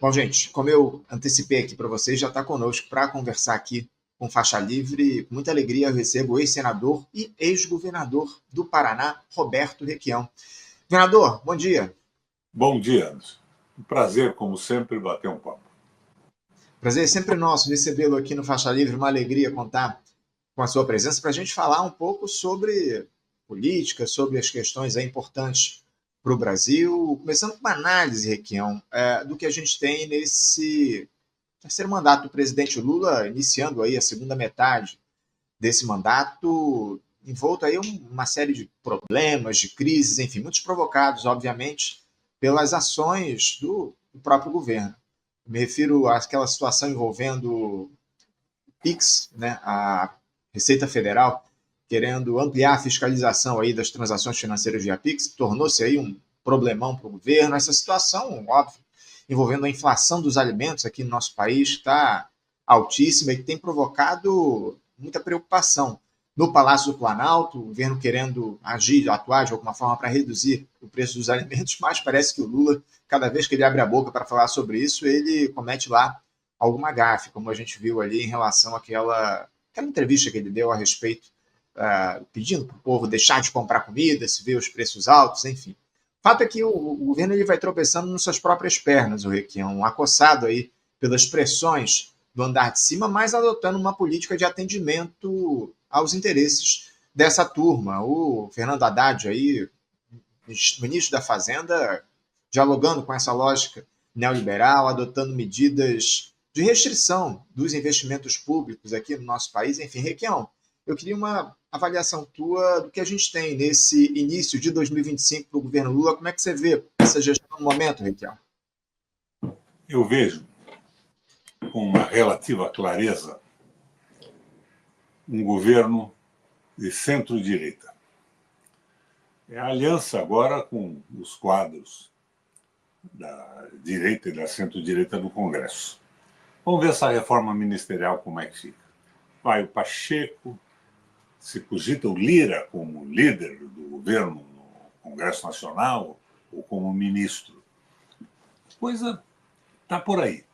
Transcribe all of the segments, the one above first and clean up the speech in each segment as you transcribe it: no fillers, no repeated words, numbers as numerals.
Bom, gente, como eu antecipei aqui para vocês, já está conosco para conversar aqui com Faixa Livre. Com muita alegria eu recebo o ex-senador e ex-governador do Paraná, Roberto Requião. Governador, bom dia. Bom dia, Anderson. Um prazer, como sempre, bater um papo. Prazer é sempre nosso recebê-lo aqui no Faixa Livre, uma alegria contar com a sua presença para a gente falar um pouco sobre política, sobre as questões importantes para o Brasil, começando com uma análise, Requião, do que a gente tem nesse terceiro mandato do presidente Lula, iniciando aí a segunda metade desse mandato, envolto aí uma série de problemas, de crises, enfim, muitos provocados, obviamente, pelas ações do próprio governo. Me refiro àquela situação envolvendo o PIX, né, a Receita Federal, querendo ampliar a fiscalização aí das transações financeiras via PIX, tornou-se aí um problemão para o governo. Essa situação, óbvio, envolvendo a inflação dos alimentos aqui no nosso país, está altíssima e tem provocado muita preocupação. No Palácio do Planalto, o governo querendo agir, atuar de alguma forma para reduzir o preço dos alimentos, mas parece que o Lula, cada vez que ele abre a boca para falar sobre isso, ele comete lá alguma gafe, como a gente viu ali em relação àquela entrevista que ele deu a respeito, pedindo para o povo deixar de comprar comida, se vê os preços altos, enfim. O fato é que o governo ele vai tropeçando nas suas próprias pernas, o Requião, acossado aí pelas pressões do andar de cima, mas adotando uma política de atendimento aos interesses dessa turma. O Fernando Haddad, aí, ministro da Fazenda, dialogando com essa lógica neoliberal, adotando medidas de restrição dos investimentos públicos aqui no nosso país. Enfim, Requião, eu queria uma avaliação tua do que a gente tem nesse início de 2025 para o governo Lula. Como é que você vê essa gestão no momento, Requião? Eu vejo com uma relativa clareza um governo de centro-direita. É a aliança agora com os quadros da direita e da centro-direita no Congresso. Vamos ver essa reforma ministerial como é que fica. Vai o Pacheco, se cogita o Lira como líder do governo no Congresso Nacional ou como ministro. A coisa está por aí.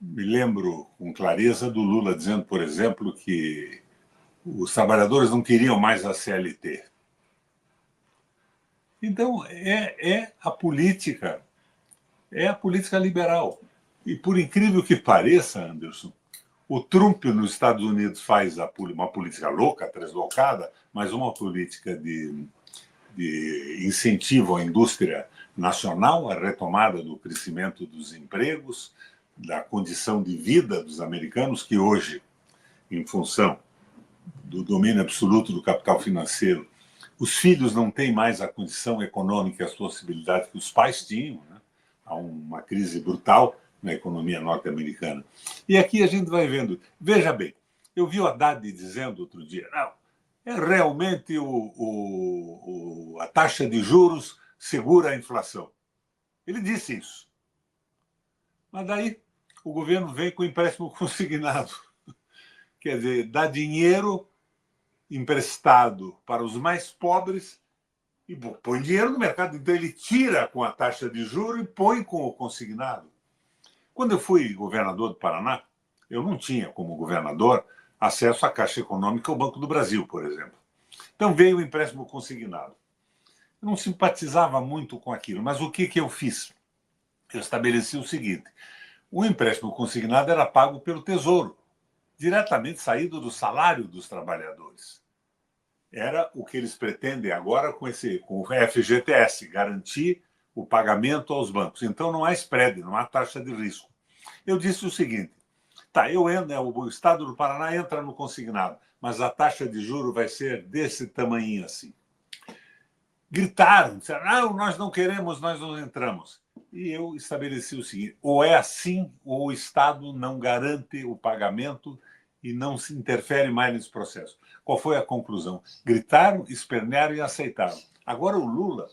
Me lembro com clareza do Lula dizendo, por exemplo, que os trabalhadores não queriam mais a CLT. Então, é a política liberal. E por incrível que pareça, Anderson, o Trump nos Estados Unidos faz uma política louca, translocada, mas uma política de incentivo à indústria nacional, a retomada do crescimento dos empregos, da condição de vida dos americanos, que hoje, em função do domínio absoluto do capital financeiro, os filhos não têm mais a condição econômica e as possibilidades que os pais tinham, né? Há uma crise brutal na economia norte-americana. E aqui a gente vai vendo. Veja bem, eu vi o Haddad dizendo outro dia, não, realmente a taxa de juros segura a inflação. Ele disse isso. Mas daí o governo vem com empréstimo consignado. Quer dizer, dá dinheiro emprestado para os mais pobres e põe dinheiro no mercado. Então ele tira com a taxa de juros e põe com o consignado. Quando eu fui governador do Paraná, eu não tinha, como governador, acesso à Caixa Econômica ou Banco do Brasil, por exemplo. Então veio o empréstimo consignado. Eu não simpatizava muito com aquilo, mas o que eu fiz? Eu estabeleci o seguinte: o empréstimo consignado era pago pelo Tesouro, diretamente saído do salário dos trabalhadores. Era o que eles pretendem agora com o FGTS, garantir o pagamento aos bancos. Então não há spread, não há taxa de risco. Eu disse o seguinte: tá, o Estado do Paraná entra no consignado, mas a taxa de juros vai ser desse tamanhinho assim. Gritaram, disseram, não, nós não queremos, nós não entramos. E eu estabeleci o seguinte: ou é assim, ou o Estado não garante o pagamento e não se interfere mais nesse processo. Qual foi a conclusão? Gritaram, espernearam e aceitaram. Agora o Lula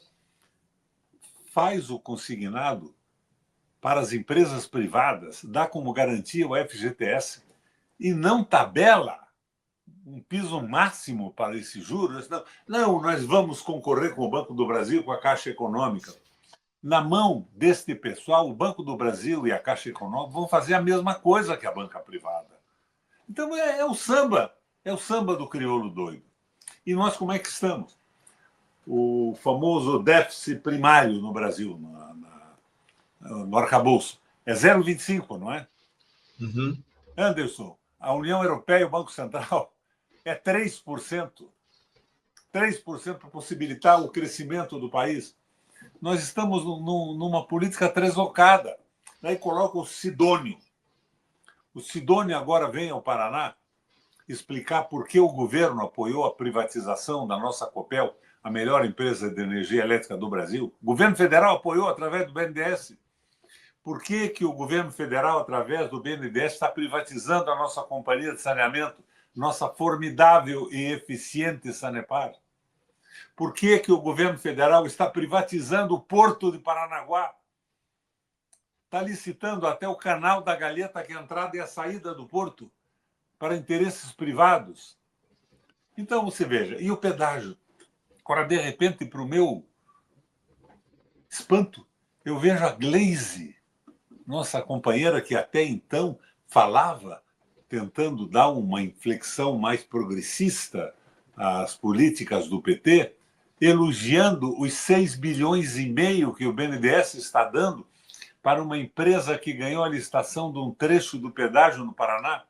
faz o consignado para as empresas privadas, dá como garantia o FGTS e não tabela um piso máximo para esses juros. Não, nós vamos concorrer com o Banco do Brasil, com a Caixa Econômica. na mão deste pessoal, o Banco do Brasil e a Caixa Econômica vão fazer a mesma coisa que a banca privada. Então é o samba do crioulo doido. E nós como é que estamos? O famoso déficit primário no Brasil, no arcabouço, é 0,25, não é? Uhum. Anderson, a União Europeia e o Banco Central é 3%. 3% para possibilitar o crescimento do país. Nós estamos numa política translocada. Daí coloca o Sidônio. O Sidônio agora vem ao Paraná explicar por que o governo apoiou a privatização da nossa Copel, a melhor empresa de energia elétrica do Brasil. O governo federal apoiou através do BNDES. Por que, que o governo federal, através do BNDES, está privatizando a nossa companhia de saneamento, nossa formidável e eficiente Sanepar? Por que, que o governo federal está privatizando o Porto de Paranaguá? Está licitando até o canal da Galheta, que é a entrada e a saída do porto, para interesses privados. Então, você veja, e o pedágio? Agora, de repente, para o meu espanto, eu vejo a Gleisi, nossa companheira que até então falava, tentando dar uma inflexão mais progressista às políticas do PT, elogiando os 6 bilhões e meio que o BNDES está dando para uma empresa que ganhou a licitação de um trecho do pedágio no Paraná.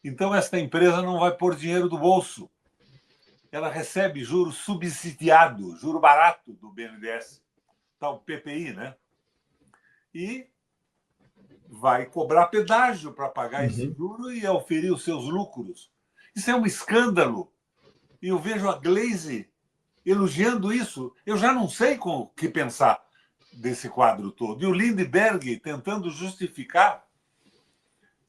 Então, esta empresa não vai pôr dinheiro do bolso. Ela recebe juro subsidiado, juro barato do BNDES, tal PPI, né? E vai cobrar pedágio para pagar esse juro e oferir os seus lucros. Isso é um escândalo. E eu vejo a Gleisi elogiando isso. Eu já não sei com o que pensar desse quadro todo. E o Lindbergh tentando justificar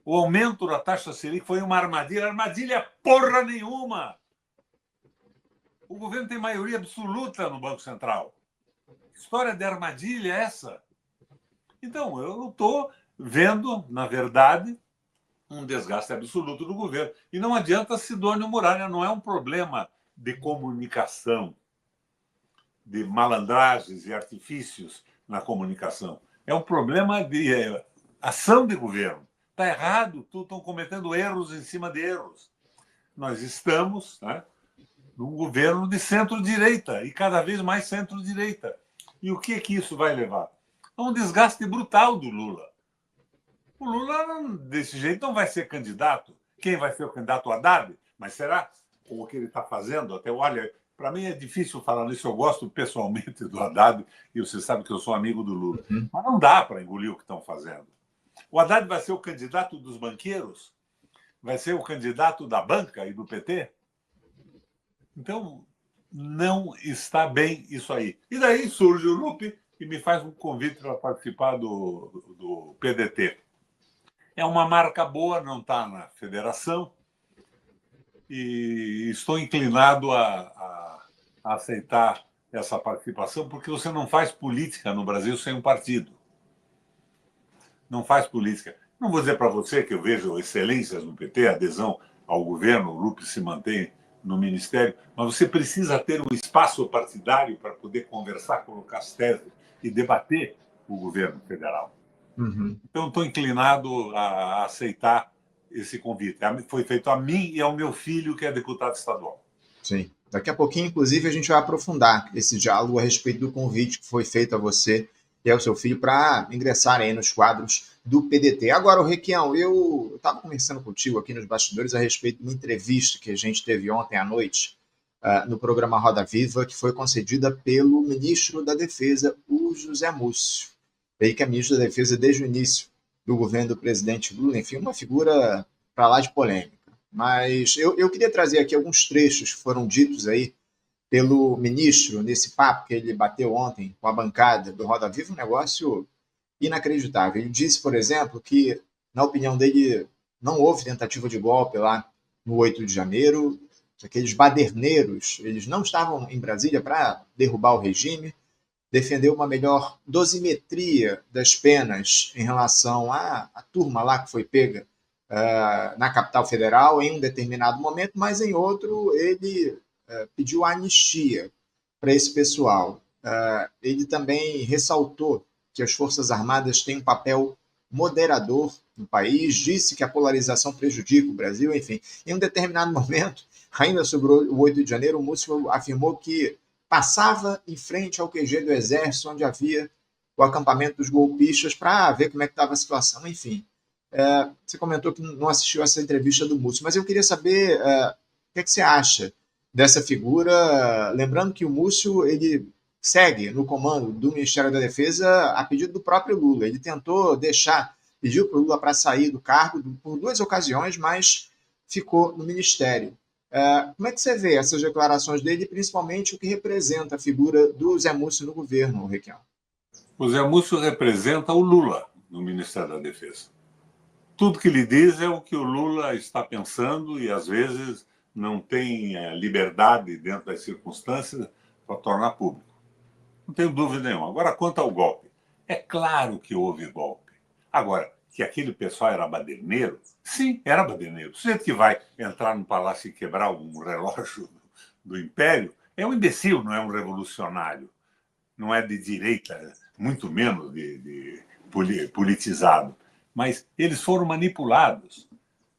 o aumento da taxa Selic foi uma armadilha. Armadilha porra nenhuma! O governo tem maioria absoluta no Banco Central. Que história de armadilha é essa? Então, eu estou vendo, na verdade, um desgaste absoluto do governo. E não adianta Sidônio Muralha, não é um problema de comunicação, de malandragens e artifícios na comunicação. É um problema de ação de governo. Está errado, estão cometendo erros em cima de erros. Nós estamos, né, num governo de centro-direita e cada vez mais centro-direita. E o que isso vai levar? A um desgaste brutal do Lula. O Lula, desse jeito, não vai ser candidato. Quem vai ser o candidato? O Haddad? Mas será com o que ele está fazendo? Até, olha, para mim é difícil falar nisso. Eu gosto pessoalmente do Haddad e você sabe que eu sou amigo do Lula. Mas não dá para engolir o que estão fazendo. O Haddad vai ser o candidato dos banqueiros? Vai ser o candidato da banca e do PT? Então, não está bem isso aí. E daí surge o Lupe e me faz um convite para participar do PDT. É uma marca boa, não está na federação, e estou inclinado a aceitar essa participação, porque você não faz política no Brasil sem um partido. Não faz política. Não vou dizer para você que eu vejo excelências no PT, adesão ao governo, o Lupe se mantém no ministério, mas você precisa ter um espaço partidário para poder conversar, colocar as teses e debater o governo federal. Então, estou inclinado a aceitar esse convite. Foi feito a mim e ao meu filho, que é deputado estadual. Sim. Daqui a pouquinho, inclusive, a gente vai aprofundar esse diálogo a respeito do convite que foi feito a você e ao seu filho para ingressar aí nos quadros do PDT. Agora, Requião, eu estava conversando contigo aqui nos bastidores a respeito de uma entrevista que a gente teve ontem à noite no programa Roda Viva, que foi concedida pelo ministro da Defesa, o José Múcio. Ele que é ministro da Defesa desde o início do governo do presidente Lula, enfim, uma figura para lá de polêmica. Mas eu queria trazer aqui alguns trechos que foram ditos aí pelo ministro nesse papo que ele bateu ontem com a bancada do Roda Viva, um negócio inacreditável. Ele disse, por exemplo, que, na opinião dele, não houve tentativa de golpe lá no 8 de janeiro, aqueles baderneiros, eles não estavam em Brasília para derrubar o regime, defendeu uma melhor dosimetria das penas em relação à turma lá que foi pega na capital federal em um determinado momento, mas em outro ele pediu anistia para esse pessoal. ele também ressaltou que as Forças Armadas têm um papel moderador no país, disse que a polarização prejudica o Brasil, enfim. Em um determinado momento, ainda sobre o 8 de janeiro, o Múcio afirmou que passava em frente ao QG do Exército, onde havia o acampamento dos golpistas, para ver como é que estava a situação, enfim. Você comentou que não assistiu essa entrevista do Múcio, mas eu queria saber o que é que você acha dessa figura, lembrando que o Múcio ele segue no comando do Ministério da Defesa a pedido do próprio Lula. Ele tentou pediu para o Lula para sair do cargo por 2 ocasiões, mas ficou no Ministério. Como é que você vê essas declarações dele, principalmente o que representa a figura do Zé Múcio no governo, Requião? O Zé Múcio representa o Lula no Ministério da Defesa. Tudo que ele diz é o que o Lula está pensando e, às vezes, não tem liberdade dentro das circunstâncias para tornar público. Não tenho dúvida nenhuma. Agora, quanto ao golpe, é claro que houve golpe. Agora, que aquele pessoal era baderneiro? Sim, era baderneiro. O sujeito que vai entrar no palácio e quebrar um relógio do Império é um imbecil, não é um revolucionário. Não é de direita, muito menos de politizado. Mas eles foram manipulados.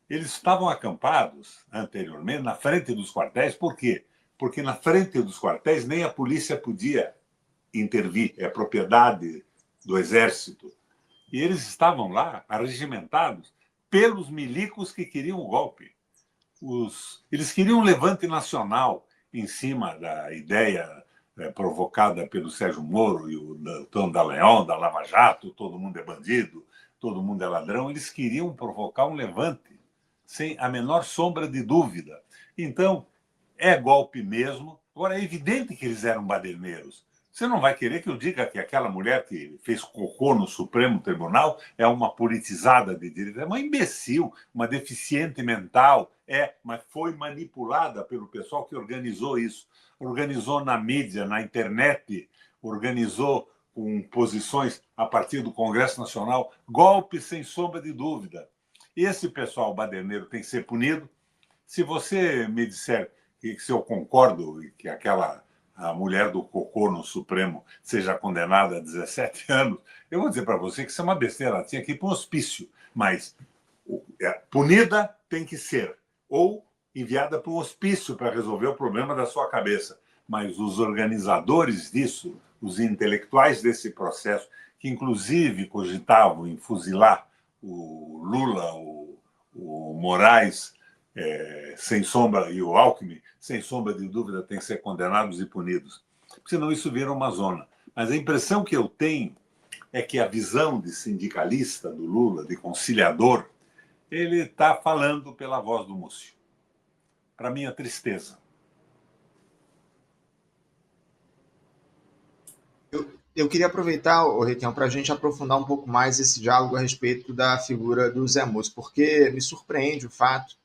Eles estavam acampados anteriormente na frente dos quartéis. Por quê? Porque na frente dos quartéis nem a polícia podia intervir. É propriedade do Exército. E eles estavam lá, arregimentados, pelos milicos que queriam o golpe. Eles queriam um levante nacional em cima da ideia provocada pelo Sérgio Moro e o Deltan Dallagnol, da Lava Jato, todo mundo é bandido, todo mundo é ladrão. Eles queriam provocar um levante, sem a menor sombra de dúvida. Então, é golpe mesmo. Agora, é evidente que eles eram baderneiros. Você não vai querer que eu diga que aquela mulher que fez cocô no Supremo Tribunal é uma politizada de direita. É uma imbecil, uma deficiente mental. Mas foi manipulada pelo pessoal que organizou isso. Organizou na mídia, na internet, organizou com posições a partir do Congresso Nacional. Golpe sem sombra de dúvida. Esse pessoal baderneiro tem que ser punido. Se você me disser que se eu concordo que a mulher do cocô no Supremo seja condenada a 17 anos, eu vou dizer para você que isso é uma besteira. Ela tinha que ir para um hospício. Mas punida tem que ser. Ou enviada para um hospício para resolver o problema da sua cabeça. Mas os organizadores disso, os intelectuais desse processo, que inclusive cogitavam em fuzilar o Lula, o Moraes, sem sombra, e o Alckmin, sem sombra de dúvida, têm que ser condenados e punidos. Senão isso vira uma zona. Mas a impressão que eu tenho é que a visão de sindicalista do Lula, de conciliador, ele está falando pela voz do Múcio. Para minha tristeza. Eu queria aproveitar, Requião, para a gente aprofundar um pouco mais esse diálogo a respeito da figura do Zé Múcio, porque me surpreende o fato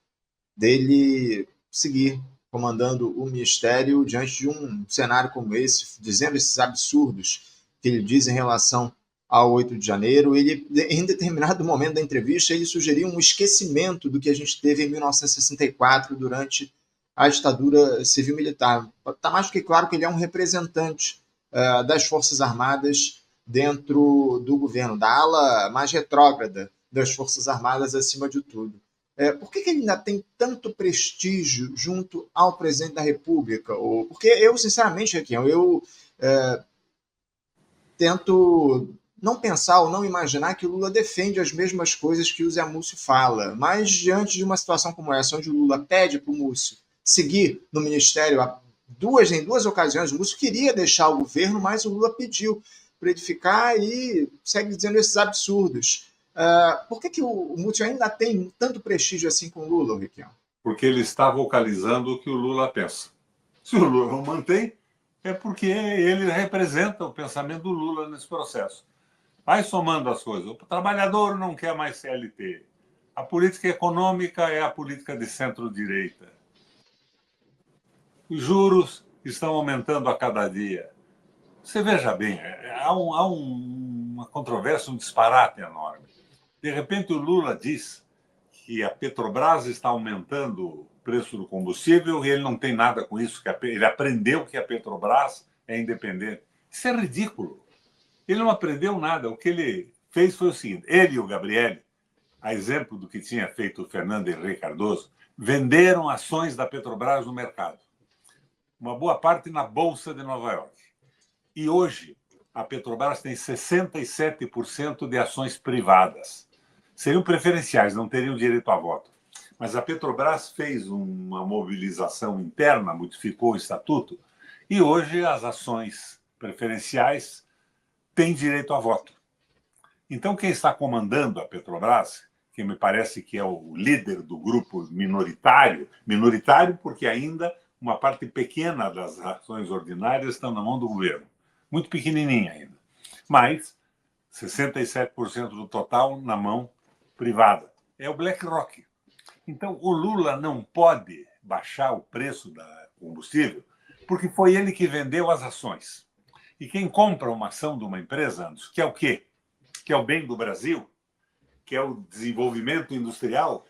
dele seguir comandando o Ministério diante de um cenário como esse, dizendo esses absurdos que ele diz em relação ao 8 de janeiro. Ele, em determinado momento da entrevista, ele sugeriu um esquecimento do que a gente teve em 1964 durante a ditadura civil-militar. Está mais do que claro que ele é um representante das Forças Armadas dentro do governo, da ala mais retrógrada das Forças Armadas acima de tudo. Por que ele ainda tem tanto prestígio junto ao presidente da República? Porque eu, sinceramente, Requião, tento não pensar ou não imaginar que o Lula defende as mesmas coisas que o Zé Múcio fala, mas diante de uma situação como essa, onde o Lula pede para o Múcio seguir no Ministério em duas ocasiões, o Múcio queria deixar o governo, mas o Lula pediu para ele ficar e segue dizendo esses absurdos. Por que o Múcio ainda tem tanto prestígio assim com o Lula, Requião? Porque ele está vocalizando o que o Lula pensa. Se o Lula não mantém, é porque ele representa o pensamento do Lula nesse processo. Vai somando as coisas. O trabalhador não quer mais CLT. A política econômica é a política de centro-direita. Os juros estão aumentando a cada dia. Você veja bem, há uma controvérsia, um disparate enorme. De repente, o Lula diz que a Petrobras está aumentando o preço do combustível e ele não tem nada com isso. Ele aprendeu que a Petrobras é independente. Isso é ridículo. Ele não aprendeu nada. O que ele fez foi o seguinte: ele e o Gabriel, a exemplo do que tinha feito o Fernando Henrique Cardoso, venderam ações da Petrobras no mercado. Uma boa parte na Bolsa de Nova York. E hoje, a Petrobras tem 67% de ações privadas. Seriam preferenciais, não teriam direito a voto. Mas a Petrobras fez uma mobilização interna, modificou o estatuto, e hoje as ações preferenciais têm direito a voto. Então, quem está comandando a Petrobras, que me parece que é o líder do grupo minoritário porque ainda uma parte pequena das ações ordinárias estão na mão do governo, muito pequenininha ainda, mas 67% do total na mão privada. É o BlackRock. Então, o Lula não pode baixar o preço da combustível porque foi ele que vendeu as ações. E quem compra uma ação de uma empresa, Anderson, que é o quê? Que é o bem do Brasil, que é o desenvolvimento industrial,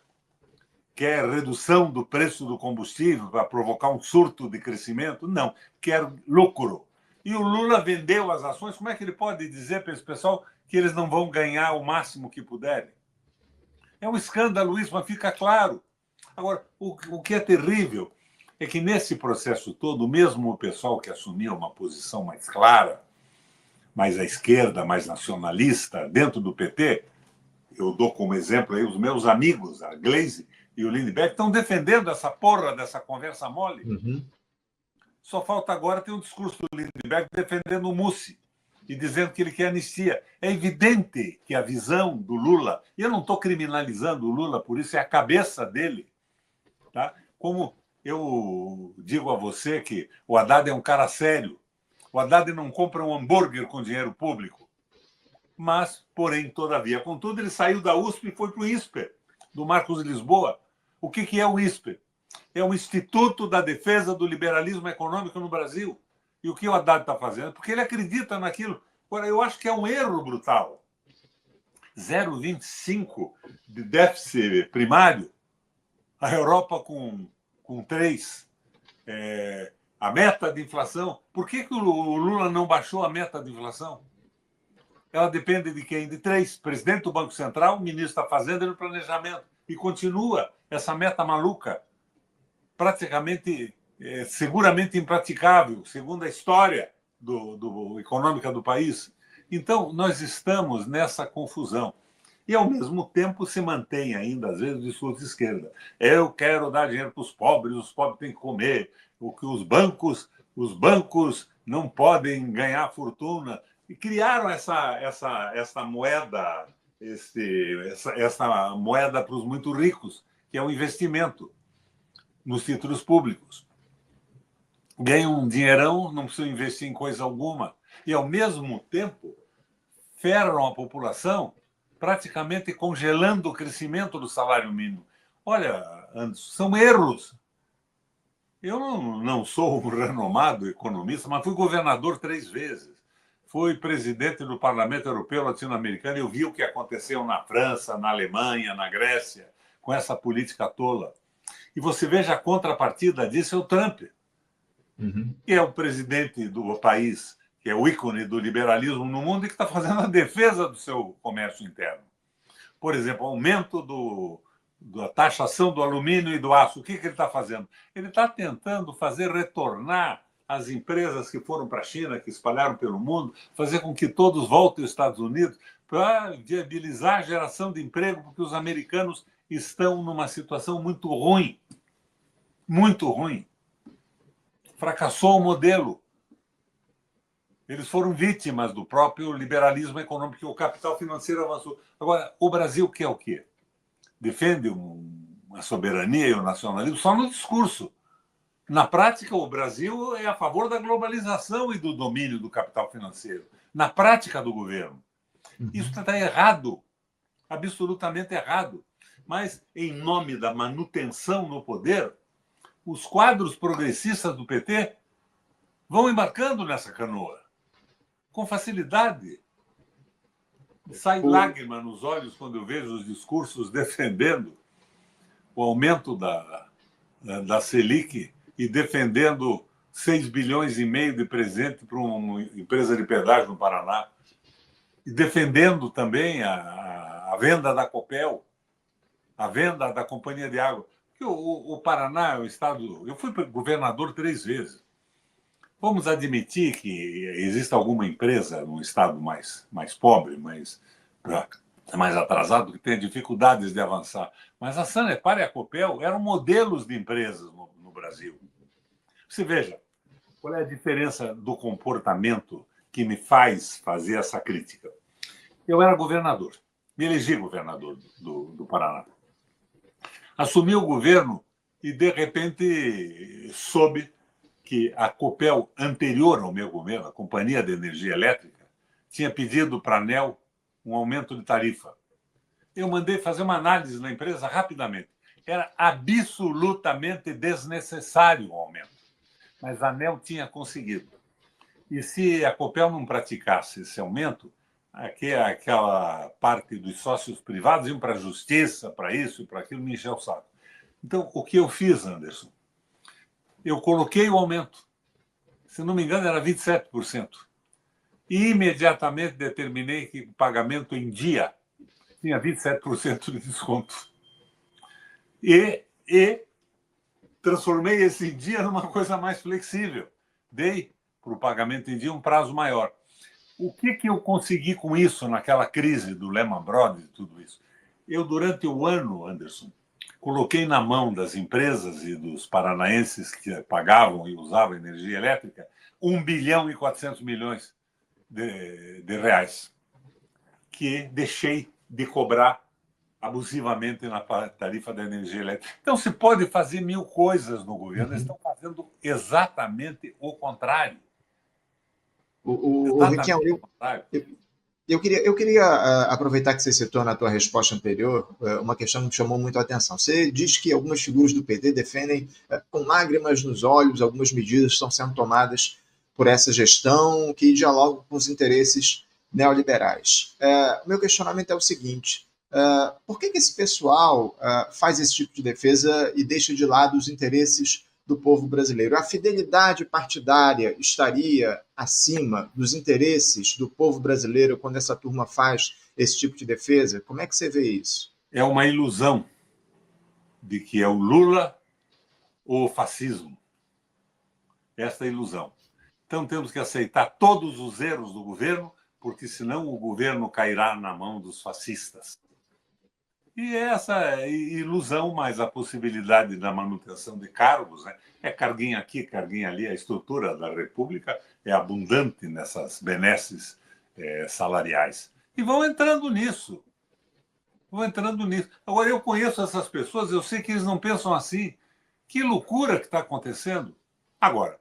que é a redução do preço do combustível para provocar um surto de crescimento? Não, quer lucro. E o Lula vendeu as ações, como é que ele pode dizer para esse pessoal que eles não vão ganhar o máximo que puderem? É um escândalo isso, mas fica claro. Agora, o que é terrível é que nesse processo todo, mesmo o pessoal que assumiu uma posição mais clara, mais à esquerda, mais nacionalista, dentro do PT, eu dou como exemplo aí os meus amigos, a Gleisi e o Lindbergh, estão defendendo essa porra dessa conversa mole. Uhum. Só falta agora ter um discurso do Lindbergh defendendo o Mussi e dizendo que ele quer anistia. É evidente que a visão do Lula, e eu não estou criminalizando o Lula por isso, é a cabeça dele. Tá? Como eu digo a você que o Haddad é um cara sério, o Haddad não compra um hambúrguer com dinheiro público, mas, porém, todavia, contudo, ele saiu da USP e foi para o INSPER, do Marcos Lisboa. O que é o INSPER? É o Instituto da Defesa do Liberalismo Econômico no Brasil. E o que o Haddad está fazendo? Porque ele acredita naquilo. Agora, eu acho que é um erro brutal. 0,25 de déficit primário, a Europa com 3. A meta de inflação. Por que o Lula não baixou a meta de inflação? Ela depende de quem? De 3. Presidente do Banco Central, ministro da Fazenda e do Planejamento. E continua essa meta maluca, praticamente, seguramente impraticável, segundo a história econômica do país. Então, nós estamos nessa confusão. E, ao mesmo tempo, se mantém ainda, às vezes, o discurso de esquerda. Eu quero dar dinheiro para os pobres têm que comer. O que os bancos não podem ganhar fortuna. E criaram essa moeda, essa moeda para os muito ricos, que é o investimento nos títulos públicos. Ganham um dinheirão, não precisam investir em coisa alguma. E, ao mesmo tempo, ferram a população, praticamente congelando o crescimento do salário mínimo. Olha, Anderson, são erros. Eu não sou um renomado economista, mas fui governador 3 vezes. Fui presidente do Parlamento Europeu Latino-Americano e eu vi o que aconteceu na França, na Alemanha, na Grécia, com essa política tola. E você veja a contrapartida disso é o Trump, que é o presidente do país, que é o ícone do liberalismo no mundo e que está fazendo a defesa do seu comércio interno. Por exemplo, aumento da taxação do alumínio e do aço. O que ele está fazendo? Ele está tentando fazer retornar as empresas que foram para a China, que espalharam pelo mundo, fazer com que todos voltem aos Estados Unidos para viabilizar a geração de emprego, porque os americanos estão numa situação muito ruim. Muito ruim. Fracassou o modelo. Eles foram vítimas do próprio liberalismo econômico, que o capital financeiro avançou. Agora, o Brasil quer o quê? Defende a soberania e o nacionalismo só no discurso. Na prática, o Brasil é a favor da globalização e do domínio do capital financeiro. Na prática do governo. Isso está errado. Absolutamente errado. Mas, em nome da manutenção no poder, os quadros progressistas do PT vão embarcando nessa canoa. Com facilidade. Sai lágrima nos olhos quando eu vejo os discursos defendendo o aumento da Selic e defendendo 6 bilhões e meio de presente para uma empresa de pedágio no Paraná, e defendendo também a venda da Copel, a venda da Companhia de Água. Porque o Paraná é um estado... Eu fui governador 3 vezes. Vamos admitir que existe alguma empresa num estado mais pobre, mais atrasado, que tenha dificuldades de avançar. Mas a Sanepar e a Copel eram modelos de empresas no Brasil. Você veja, qual é a diferença do comportamento que me faz fazer essa crítica? Eu era governador, me elegi governador do Paraná. Assumi o governo e, de repente, soube que a Copel, anterior ao meu governo, a Companhia de Energia Elétrica, tinha pedido para a ANEEL um aumento de tarifa. Eu mandei fazer uma análise na empresa rapidamente. Era absolutamente desnecessário o aumento, mas a ANEEL tinha conseguido. E se a Copel não praticasse esse aumento, aquela parte dos sócios privados iam para a justiça, para isso e para aquilo, me encheu o saco. Então, o que eu fiz, Anderson? Eu coloquei o aumento. Se não me engano, era 27%. E imediatamente determinei que o pagamento em dia tinha 27% de desconto. E transformei esse dia numa coisa mais flexível. Dei para o pagamento em dia um prazo maior. O que eu consegui com isso naquela crise do Lehman Brothers e tudo isso? Eu, durante o ano, Anderson, coloquei na mão das empresas e dos paranaenses que pagavam e usavam energia elétrica 1 bilhão e 400 milhões de reais, que deixei de cobrar abusivamente na tarifa da energia elétrica. Então, se pode fazer 1000 coisas no governo, eles estão fazendo exatamente o contrário. O Requião, eu queria aproveitar que você citou na tua resposta anterior uma questão que me chamou muito a atenção. Você diz que algumas figuras do PT defendem com lágrimas nos olhos algumas medidas que estão sendo tomadas por essa gestão que dialogam com os interesses neoliberais. O meu questionamento é o seguinte: por que esse pessoal faz esse tipo de defesa e deixa de lado os interesses do povo brasileiro? A fidelidade partidária estaria acima dos interesses do povo brasileiro quando essa turma faz esse tipo de defesa? Como é que você vê isso? É uma ilusão de que é o Lula ou o fascismo. Essa é a ilusão. Então temos que aceitar todos os erros do governo, porque senão o governo cairá na mão dos fascistas. E essa ilusão, mais a possibilidade da manutenção de cargos, né? É carguinho aqui, carguinho ali. A estrutura da República é abundante nessas benesses salariais. E vão entrando nisso. Agora, eu conheço essas pessoas, eu sei que eles não pensam assim. Que loucura que está acontecendo. Agora,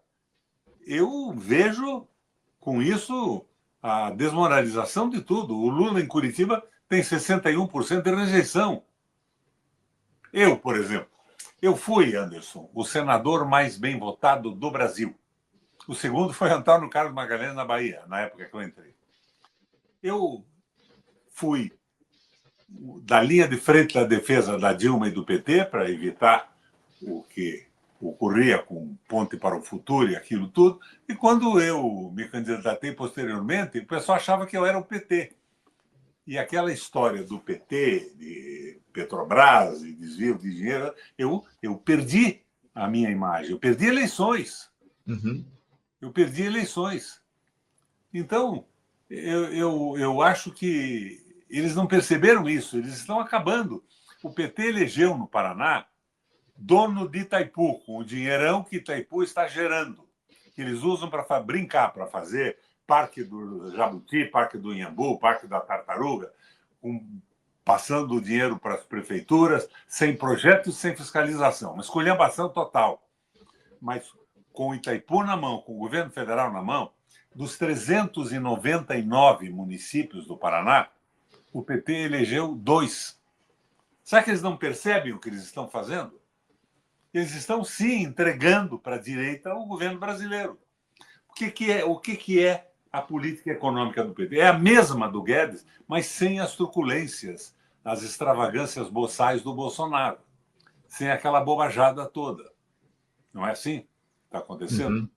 eu vejo com isso a desmoralização de tudo. O Lula, em Curitiba, tem 61% de rejeição. Eu, por exemplo, eu fui, Anderson, o senador mais bem votado do Brasil. O segundo foi Antônio Carlos Magalhães, na Bahia, na época que eu entrei. Eu fui da linha de frente da defesa da Dilma e do PT para evitar o que ocorria com Ponte para o Futuro e aquilo tudo. E quando eu me candidatei posteriormente, o pessoal achava que eu era o PT. E aquela história do PT, de Petrobras e desvio de dinheiro, eu perdi a minha imagem, eu perdi eleições. Eu perdi eleições. Então, eu acho que eles não perceberam isso, eles estão acabando. O PT elegeu no Paraná dono de Itaipu, com o dinheirão que Itaipu está gerando, que eles usam para brincar, para fazer Parque do Jabuti, Parque do Inhambu, Parque da Tartaruga, passando o dinheiro para as prefeituras, sem projetos, sem fiscalização. Uma esculhambação total. Mas com o Itaipu na mão, com o governo federal na mão, dos 399 municípios do Paraná, o PT elegeu 2. Será que eles não percebem o que eles estão fazendo? Eles estão, sim, entregando para a direita o governo brasileiro. O que é a política econômica do PT? É a mesma do Guedes, mas sem as truculências, as extravagâncias boçais do Bolsonaro. Sem aquela bobajada toda. Não é assim que está acontecendo?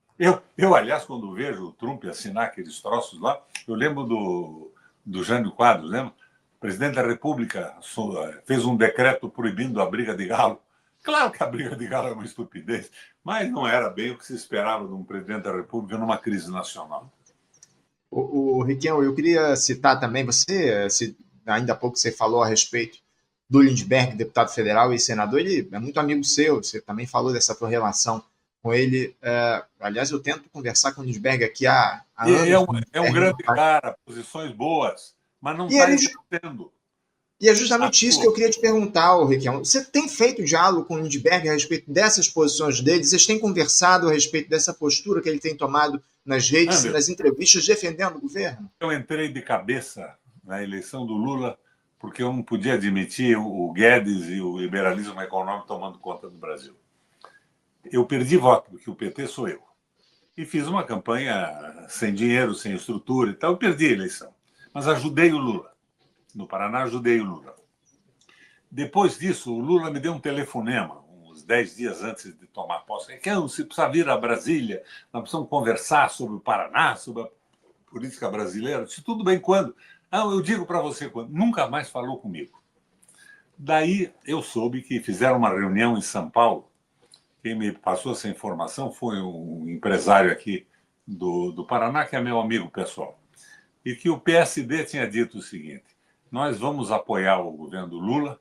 Aliás, quando vejo o Trump assinar aqueles troços lá, eu lembro do Jânio Quadros, lembra? O presidente da República fez um decreto proibindo a briga de galo. Claro que a briga de galo é uma estupidez, mas não era bem o que se esperava de um presidente da República numa crise nacional. Riquelme, eu queria citar também, ainda há pouco você falou a respeito do Lindbergh, deputado federal e senador, ele é muito amigo seu, você também falou dessa tua relação com ele. Aliás, eu tento conversar com o Lindbergh aqui há anos. É um grande cara, posições boas, mas não está exercendo. E é justamente isso que eu queria te perguntar, Riquelme. Você tem feito diálogo com o Lindbergh a respeito dessas posições dele? Vocês têm conversado a respeito dessa postura que ele tem tomado nas redes e nas entrevistas defendendo o governo? Eu entrei de cabeça na eleição do Lula porque eu não podia admitir o Guedes e o liberalismo econômico tomando conta do Brasil. Eu perdi voto, porque o PT sou eu. E fiz uma campanha sem dinheiro, sem estrutura e tal. Eu perdi a eleição. Mas ajudei o Lula. No Paraná, ajudei o Lula. Depois disso, o Lula me deu um telefonema, uns 10 dias antes de tomar posse. Você precisa vir a Brasília, nós precisamos conversar sobre o Paraná, sobre a política brasileira. Eu disse, tudo bem, quando? Eu digo para você quando. Nunca mais falou comigo. Daí eu soube que fizeram uma reunião em São Paulo. Quem me passou essa informação foi um empresário aqui do Paraná, que é meu amigo pessoal. E que o PSD tinha dito o seguinte: nós vamos apoiar o governo Lula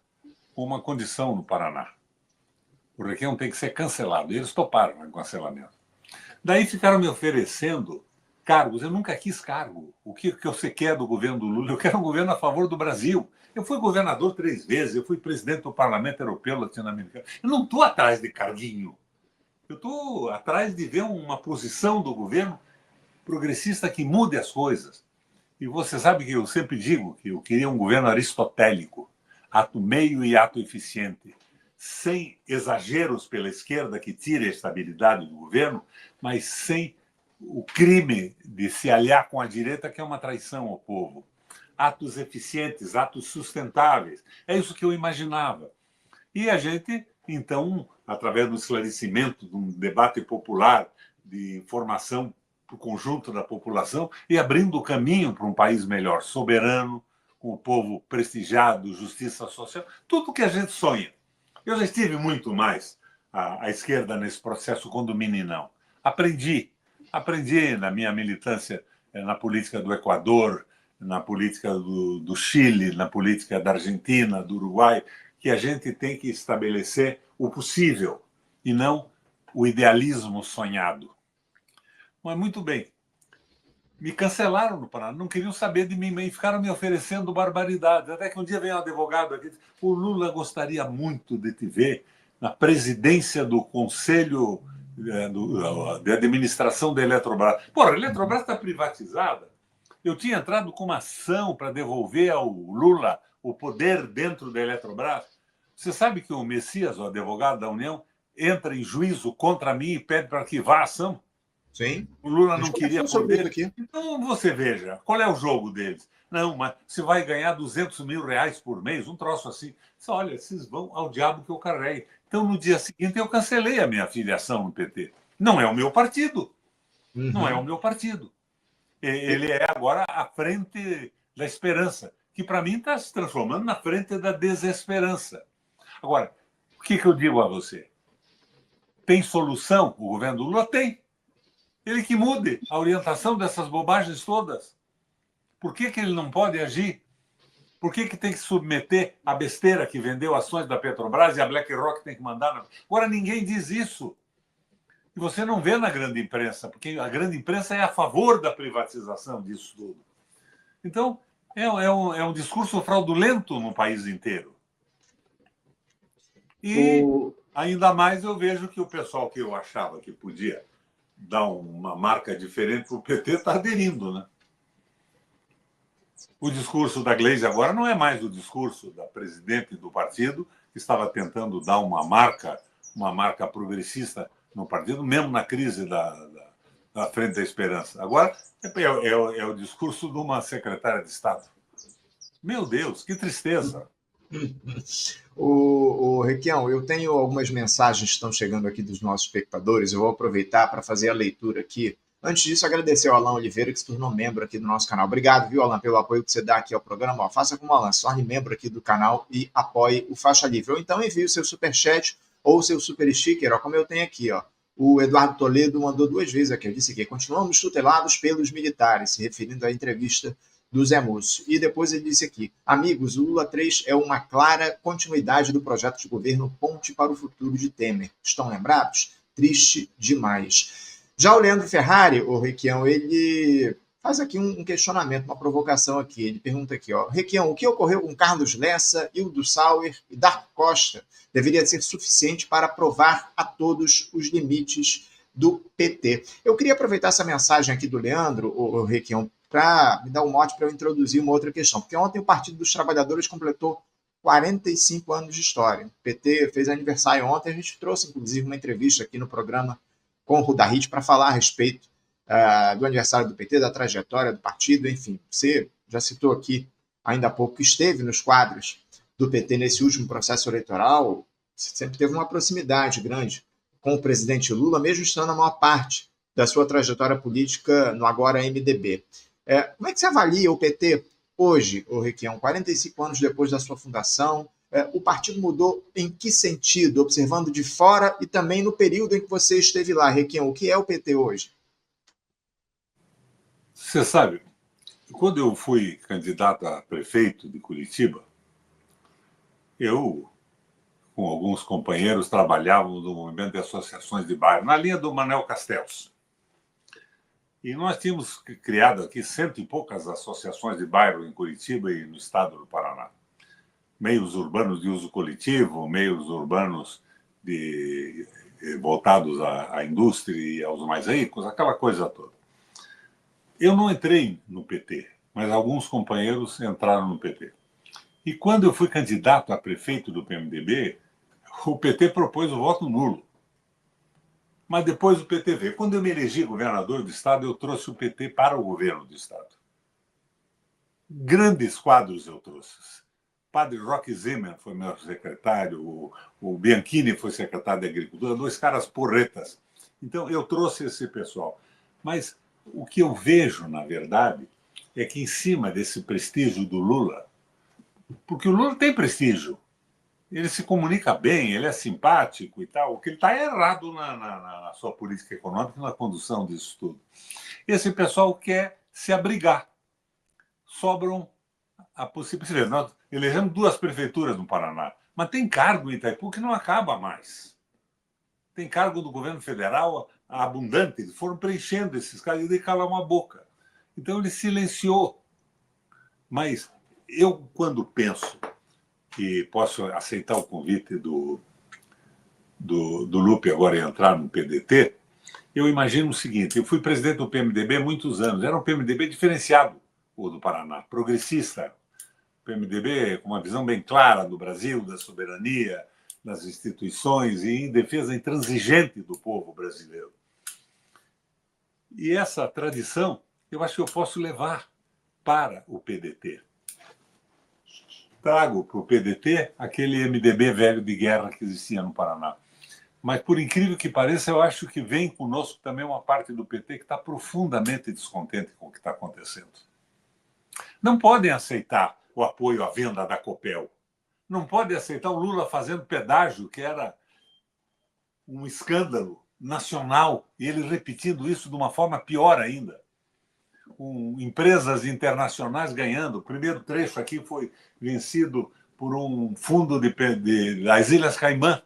com uma condição no Paraná. O Requião tem que ser cancelado. E eles toparam o cancelamento. Daí ficaram me oferecendo cargos. Eu nunca quis cargo. O que você quer do governo do Lula? Eu quero um governo a favor do Brasil. Eu fui governador 3 vezes, eu fui presidente do Parlamento Europeu Latino-Americano. Eu não estou atrás de carguinho. Eu estou atrás de ver uma posição do governo progressista que mude as coisas. E você sabe que eu sempre digo que eu queria um governo aristotélico, ato meio e ato eficiente, sem exageros pela esquerda que tire a estabilidade do governo, mas sem o crime de se aliar com a direita, que é uma traição ao povo. Atos eficientes, atos sustentáveis. É isso que eu imaginava. E a gente, então, através do esclarecimento, de um debate popular, de informação para o conjunto da população, e abrindo o caminho para um país melhor, soberano, com o povo prestigiado, justiça social, tudo que a gente sonha. Eu já estive muito mais à esquerda nesse processo quando meninão. Aprendi na minha militância na política do Equador, na política do Chile, na política da Argentina, do Uruguai, que a gente tem que estabelecer o possível e não o idealismo sonhado. Mas muito bem. Me cancelaram no Paraná, não queriam saber de mim e ficaram me oferecendo barbaridades. Até que um dia veio um advogado aqui e disse: o Lula gostaria muito de te ver na presidência do Conselho de Administração da Eletrobras. Porra, a Eletrobras está privatizada. Eu tinha entrado com uma ação para devolver ao Lula o poder dentro da Eletrobras. Você sabe que o Messias, o advogado da União, entra em juízo contra mim e pede para arquivar a ação? Sim. O Lula não queria poder. Então, você veja, qual é o jogo deles? Não, mas você vai ganhar 200 mil reais por mês, um troço assim. Olha, vocês vão ao diabo que eu carregue. Então, no dia seguinte, eu cancelei a minha filiação no PT. Não é o meu partido. Não é o meu partido. Ele é agora a frente da esperança, que para mim está se transformando na frente da desesperança. Agora, o que eu digo a você? Tem solução? O governo do Lula tem. Ele que mude a orientação dessas bobagens todas. Por que ele não pode agir? Por que tem que submeter a besteira que vendeu ações da Petrobras e a BlackRock tem que mandar? Agora, ninguém diz isso. E você não vê na grande imprensa, porque a grande imprensa é a favor da privatização disso tudo. Então, é um discurso fraudulento no país inteiro. E, ainda mais, eu vejo que o pessoal que eu achava que podia dar uma marca diferente para o PT está aderindo, né? O discurso da Gleisi agora não é mais o discurso da presidente do partido, que estava tentando dar uma marca progressista no partido, mesmo na crise da Frente da Esperança. Agora é o discurso de uma secretária de Estado. Meu Deus, que tristeza! Requião, eu tenho algumas mensagens que estão chegando aqui dos nossos espectadores, eu vou aproveitar para fazer a leitura aqui. Antes disso, agradecer ao Alan Oliveira, que se tornou membro aqui do nosso canal. Obrigado, viu, Alan, pelo apoio que você dá aqui ao programa. Ó, faça como o Alan, se torne membro aqui do canal e apoie o Faixa Livre. Ou então envie o seu superchat ou o seu super sticker, ó, como eu tenho aqui. Ó. O Eduardo Toledo mandou 2 vezes aqui. Eu disse aqui, continuamos tutelados pelos militares, se referindo à entrevista do Zé Múcio. E depois ele disse aqui, amigos, o Lula 3 é uma clara continuidade do projeto de governo Ponte para o Futuro de Temer. Estão lembrados? Triste demais. Já o Leandro Ferrari, o Requião, ele faz aqui um questionamento, uma provocação aqui. Ele pergunta aqui, ó, Requião, o que ocorreu com Carlos Lessa, Hildo Sauer e Darco Costa deveria ser suficiente para provar a todos os limites do PT. Eu queria aproveitar essa mensagem aqui do Leandro, o Requião, para me dar um mote para eu introduzir uma outra questão. Porque ontem o Partido dos Trabalhadores completou 45 anos de história. O PT fez aniversário ontem, a gente trouxe, inclusive, uma entrevista aqui no programa com o Rudahit para falar a respeito do aniversário do PT, da trajetória do partido, enfim. Você já citou aqui, ainda há pouco, que esteve nos quadros do PT nesse último processo eleitoral, sempre teve uma proximidade grande com o presidente Lula, mesmo estando na maior parte da sua trajetória política no agora MDB. Como é que você avalia o PT hoje, Requião, 45 anos depois da sua fundação? O partido mudou em que sentido? Observando de fora e também no período em que você esteve lá, Requião. O que é o PT hoje? Você sabe, quando eu fui candidato a prefeito de Curitiba, eu, com alguns companheiros, trabalhávamos no movimento de associações de bairro, na linha do Manuel Castells. E nós tínhamos criado aqui 100 e poucas associações de bairro em Curitiba e no estado do Paraná. Meios urbanos de uso coletivo, meios urbanos voltados à indústria e aos mais ricos, aquela coisa toda. Eu não entrei no PT, mas alguns companheiros entraram no PT. E quando eu fui candidato a prefeito do PMDB, o PT propôs o voto nulo. Mas depois o PT veio. Quando eu me elegi governador do estado, eu trouxe o PT para o governo do estado. Grandes quadros eu trouxe. Padre Roque Zimmermann foi meu secretário, o Bianchini foi secretário de Agricultura, 2 caras porretas. Então, eu trouxe esse pessoal. Mas o que eu vejo, na verdade, é que em cima desse prestígio do Lula, porque o Lula tem prestígio, ele se comunica bem, ele é simpático e tal, o que ele está errado na sua política econômica, na condução disso tudo. Esse pessoal quer se abrigar. Sobram a possibilidade. Nós elegemos 2 prefeituras no Paraná, mas tem cargo em Itaipu que não acaba mais. Tem cargo do governo federal abundante, eles foram preenchendo esses cargos e de calar uma boca. Então ele silenciou. Mas eu, quando penso que posso aceitar o convite do Lupe agora entrar no PDT, eu imagino o seguinte, eu fui presidente do PMDB há muitos anos, era um PMDB diferenciado, o do Paraná, progressista, PMDB com uma visão bem clara do Brasil, da soberania, das instituições e em defesa intransigente do povo brasileiro. E essa tradição, eu acho que eu posso levar para o PDT. Trago para o PDT aquele MDB velho de guerra que existia no Paraná. Mas, por incrível que pareça, eu acho que vem conosco também uma parte do PT que está profundamente descontente com o que está acontecendo. Não podem aceitar o apoio à venda da Copel. Não podem aceitar o Lula fazendo pedágio, que era um escândalo nacional, e ele repetindo isso de uma forma pior ainda. Com empresas internacionais ganhando. O primeiro trecho aqui foi vencido por um fundo das Ilhas Caimã.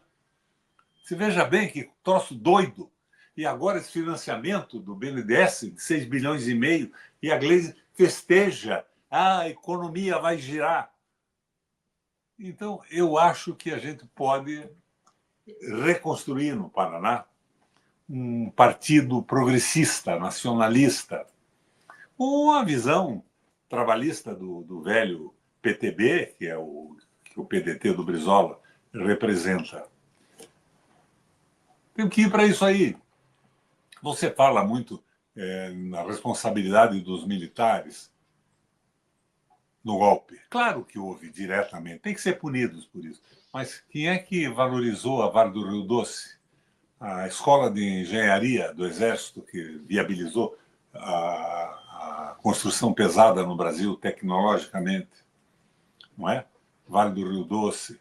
Você veja bem que troço doido. E agora esse financiamento do BNDES de 6 bilhões e meio, e a Gleisi festeja. A economia vai girar. Então, eu acho que a gente pode reconstruir no Paraná um partido progressista, nacionalista, com a visão trabalhista do velho PTB, que o PDT do Brizola representa. Tem que ir para isso aí. Você fala muito na responsabilidade dos militares. no golpe. Claro que houve diretamente, tem que ser punidos por isso. Mas quem é que valorizou a Vale do Rio Doce? A escola de engenharia do Exército, que viabilizou a construção pesada no Brasil tecnologicamente, não é? Vale do Rio Doce.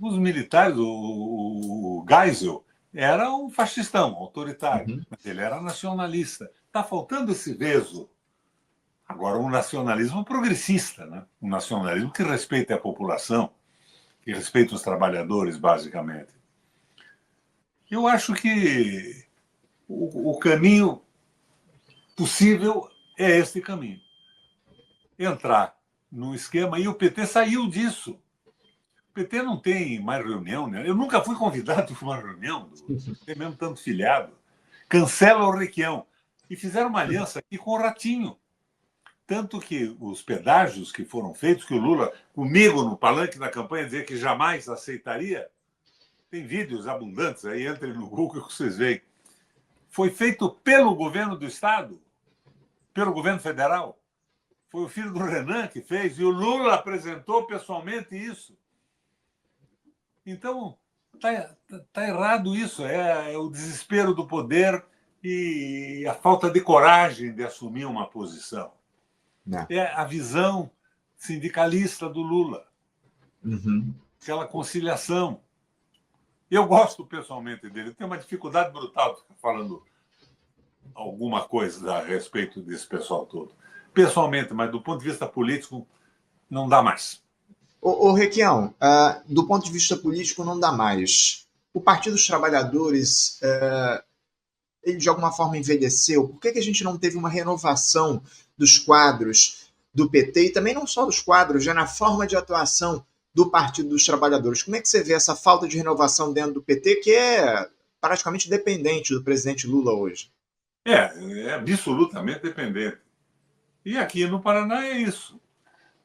Os militares, o Geisel era um fascistão, autoritário, mas ele era nacionalista. Está faltando esse veso. Agora, um nacionalismo progressista, né? Um nacionalismo que respeite a população, que respeite os trabalhadores, basicamente. Eu acho que o caminho possível é este caminho. Entrar num esquema, e o PT saiu disso. O PT não tem mais reunião, né? Eu nunca fui convidado para uma reunião, tem mesmo tanto filiado. Cancela o Requião. E fizeram uma aliança aqui com o Ratinho. Tanto que os pedágios que foram feitos, que o Lula, comigo no palanque da campanha, dizia que jamais aceitaria, tem vídeos abundantes aí, entrem no Google que vocês veem. Foi feito pelo governo do Estado, pelo governo federal. Foi o filho do Renan que fez, e o Lula apresentou pessoalmente isso. Então, tá errado isso. É o desespero do poder e a falta de coragem de assumir uma posição. É a visão sindicalista do Lula. Aquela conciliação. Eu gosto pessoalmente dele. Tenho uma dificuldade brutal de ficar falando alguma coisa a respeito desse pessoal todo. Pessoalmente, mas do ponto de vista político, não dá mais. Ô Requião, do ponto de vista político não dá mais. O Partido dos Trabalhadores, ele de alguma forma envelheceu. Por que a gente não teve uma renovação dos quadros do PT e também não só dos quadros, já na forma de atuação do Partido dos Trabalhadores? Como é que você vê essa falta de renovação dentro do PT, que é praticamente dependente do presidente Lula hoje? É absolutamente dependente. E aqui no Paraná é isso.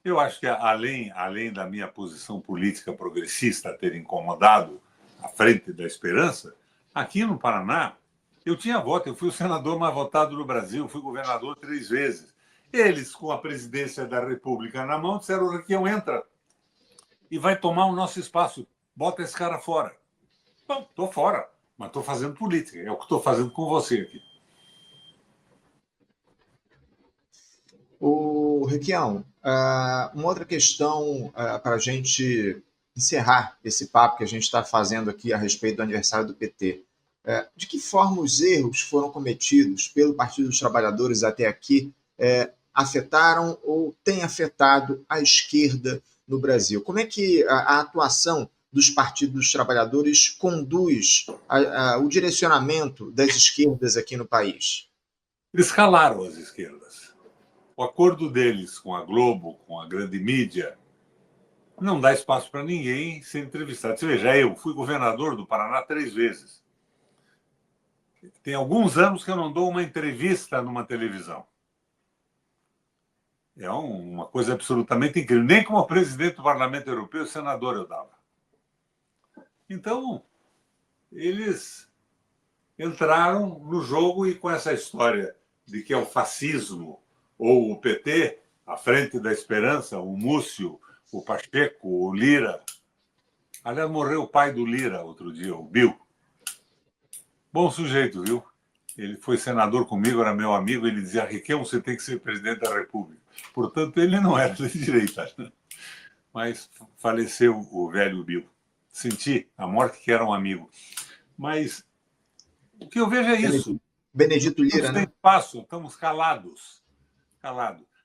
Eu acho que, além da minha posição política progressista ter incomodado a Frente da Esperança, aqui no Paraná eu tinha voto. Eu fui o senador mais votado no Brasil, fui governador 3 vezes. Eles, com a presidência da República na mão, disseram: Requião, entra e vai tomar o nosso espaço. Bota esse cara fora. Bom, estou fora, mas estou fazendo política. É o que estou fazendo com você aqui. O Requião, uma outra questão para a gente encerrar esse papo que a gente está fazendo aqui a respeito do aniversário do PT. De que forma os erros foram cometidos pelo Partido dos Trabalhadores até aqui afetaram ou têm afetado a esquerda no Brasil? Como é que a atuação dos partidos dos trabalhadores conduz o direcionamento das esquerdas aqui no país? Eles calaram as esquerdas. O acordo deles com a Globo, com a grande mídia, não dá espaço para ninguém ser entrevistado. Você veja, eu fui governador do Paraná 3 vezes. Tem alguns anos que eu não dou uma entrevista numa televisão. É uma coisa absolutamente incrível. Nem como presidente do Parlamento Europeu, senador eu dava. Então, eles entraram no jogo e com essa história de que é o fascismo ou o PT, a Frente da Esperança, o Múcio, o Pacheco, o Lira. Aliás, morreu o pai do Lira outro dia, o Bill. Bom sujeito, viu? Ele foi senador comigo, era meu amigo, ele dizia: Requião, você tem que ser presidente da República. Portanto, ele não era de direita. Mas faleceu o velho Bill. Senti a morte que era um amigo. Mas o que eu vejo é isso. Benedito Lira, não tem espaço, estamos calados.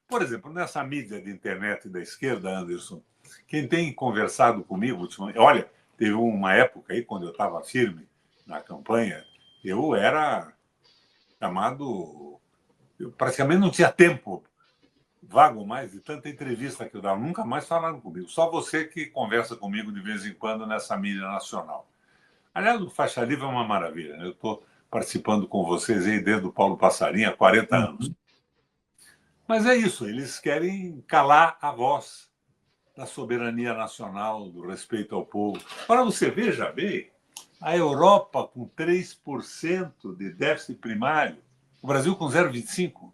Por exemplo, nessa mídia de internet da esquerda, Anderson, quem tem conversado comigo ultimamente... Olha, teve uma época aí, quando eu estava firme na campanha, eu era chamado... Eu praticamente não tinha tempo vago mais de tanta entrevista que eu dava. Nunca mais falaram comigo. Só você que conversa comigo de vez em quando nessa mídia nacional. Aliás, o Faixa Livre é uma maravilha. Né? Eu estou participando com vocês aí desde o Paulo Passarinho há 40 anos. Mas é isso, eles querem calar a voz da soberania nacional, do respeito ao povo. Para você veja bem, a Europa com 3% de déficit primário, o Brasil com 0,25%.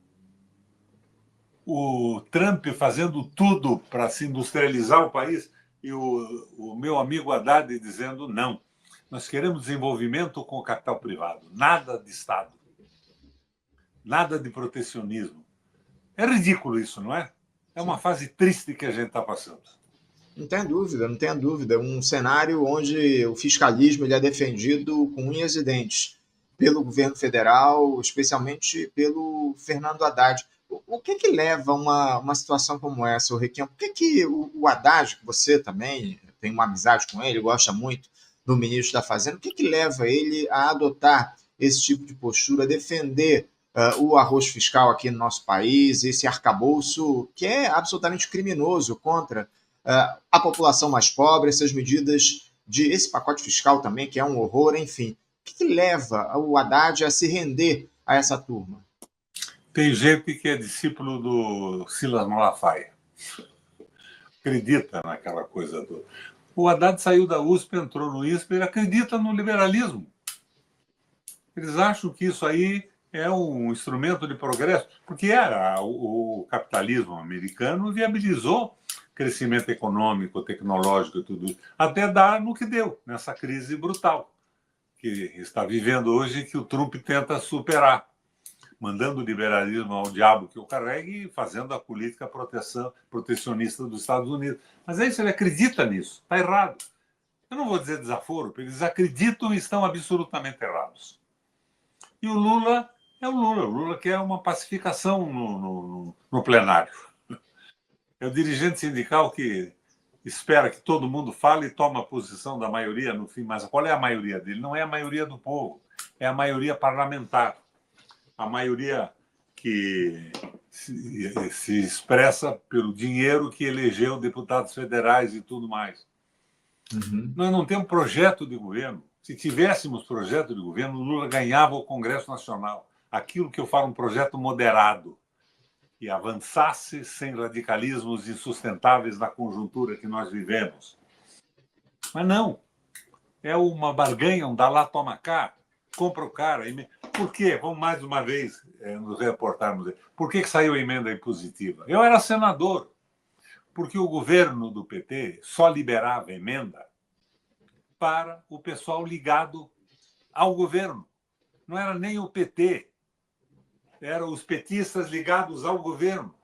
o Trump fazendo tudo para se industrializar o país e o meu amigo Haddad dizendo não. Nós queremos desenvolvimento com capital privado, nada de Estado, nada de protecionismo. É ridículo isso, não é? É uma fase triste que a gente está passando. Não tem dúvida, não tem dúvida. Um cenário onde o fiscalismo ele é defendido com unhas e dentes pelo governo federal, especialmente pelo Fernando Haddad. O que que leva uma situação como essa, o Requião? Por que que o Haddad, que você também tem uma amizade com ele, gosta muito do ministro da Fazenda, o que que leva ele a adotar esse tipo de postura, a defender o arroz fiscal aqui no nosso país, esse arcabouço que é absolutamente criminoso contra a população mais pobre, essas medidas de esse pacote fiscal também, que é um horror, enfim. O que leva o Haddad a se render a essa turma? Tem gente que é discípulo do Silas Malafaia. Acredita naquela coisa do... O Haddad saiu da USP, entrou no ISP, ele acredita no liberalismo. Eles acham que isso aí é um instrumento de progresso, porque o capitalismo americano viabilizou crescimento econômico, tecnológico e tudo isso, até dar no que deu, nessa crise brutal que está vivendo hoje, que o Trump tenta superar, mandando o liberalismo ao diabo que o carregue e fazendo a política protecionista dos Estados Unidos. Mas é isso, ele acredita nisso, está errado. Eu não vou dizer desaforo, porque eles acreditam e estão absolutamente errados. E o Lula é o Lula quer uma pacificação no plenário. É o dirigente sindical que espera que todo mundo fale e toma a posição da maioria no fim. Mas qual é a maioria dele? Não é a maioria do povo, é a maioria parlamentar. A maioria que se expressa pelo dinheiro que elegeu deputados federais e tudo mais. Uhum. Nós não temos projeto de governo. Se tivéssemos projeto de governo, o Lula ganhava o Congresso Nacional. Aquilo que eu falo, um projeto moderado, que avançasse sem radicalismos insustentáveis na conjuntura que nós vivemos. Mas não. É uma barganha, um dá lá, toma cá, compra o cara. Por quê? Vamos mais uma vez nos reportarmos. Por que saiu a emenda impositiva? Eu era senador, porque o governo do PT só liberava emenda para o pessoal ligado ao governo. Não era nem o PT, eram os petistas ligados ao governo.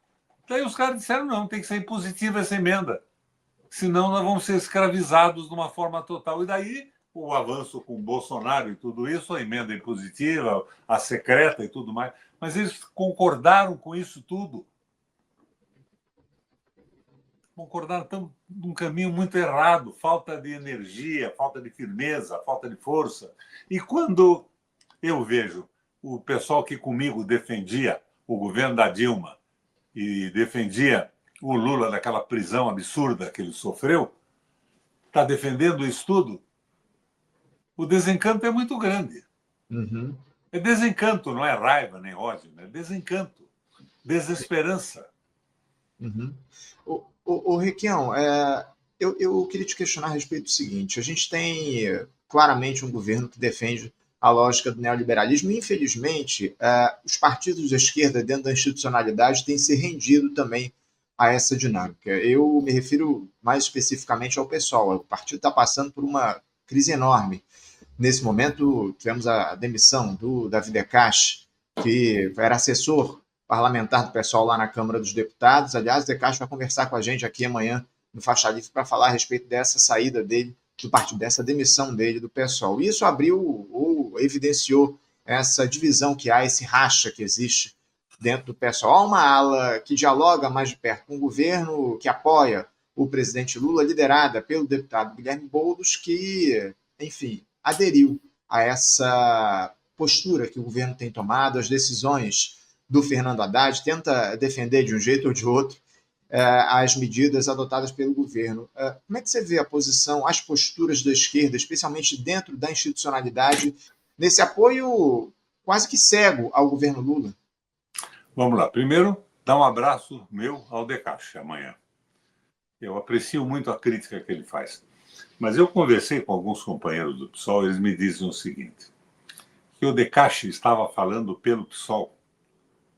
Daí os caras disseram, não, tem que ser impositiva essa emenda, senão nós vamos ser escravizados de uma forma total. E daí o avanço com Bolsonaro e tudo isso, a emenda impositiva, a secreta e tudo mais. Mas eles concordaram com isso tudo. Concordaram estamos num caminho muito errado, falta de energia, falta de firmeza, falta de força. E quando eu vejo o pessoal que comigo defendia o governo da Dilma e defendia o Lula daquela prisão absurda que ele sofreu, está defendendo isso tudo, o desencanto é muito grande. Uhum. É desencanto, não é raiva nem ódio, é desencanto, desesperança. Uhum. O Requião, eu queria te questionar a respeito do seguinte: a gente tem claramente um governo que defende a lógica do neoliberalismo e, infelizmente, os partidos da esquerda dentro da institucionalidade têm se rendido também a essa dinâmica. Eu me refiro mais especificamente ao PSOL. O partido está passando por uma crise enorme. Nesse momento, tivemos a demissão do Davi De Castro, que era assessor parlamentar do pessoal lá na Câmara dos Deputados. Aliás, o De Castro vai conversar com a gente aqui amanhã no Faixa Livre para falar a respeito dessa saída dele do partido, dessa demissão dele do PSOL. E isso abriu ou evidenciou essa divisão que há, esse racha que existe dentro do PSOL. Há uma ala que dialoga mais de perto com o governo, que apoia o presidente Lula, liderada pelo deputado Guilherme Boulos, que, enfim, aderiu a essa postura que o governo tem tomado, as decisões do Fernando Haddad, tenta defender de um jeito ou de outro as medidas adotadas pelo governo. Como é que você vê a posição, as posturas da esquerda, especialmente dentro da institucionalidade, nesse apoio quase que cego ao governo Lula? Vamos lá. Primeiro, dar um abraço meu ao De Castro amanhã. Eu aprecio muito a crítica que ele faz. Mas eu conversei com alguns companheiros do PSOL e eles me dizem o seguinte, que o De Castro estava falando pelo PSOL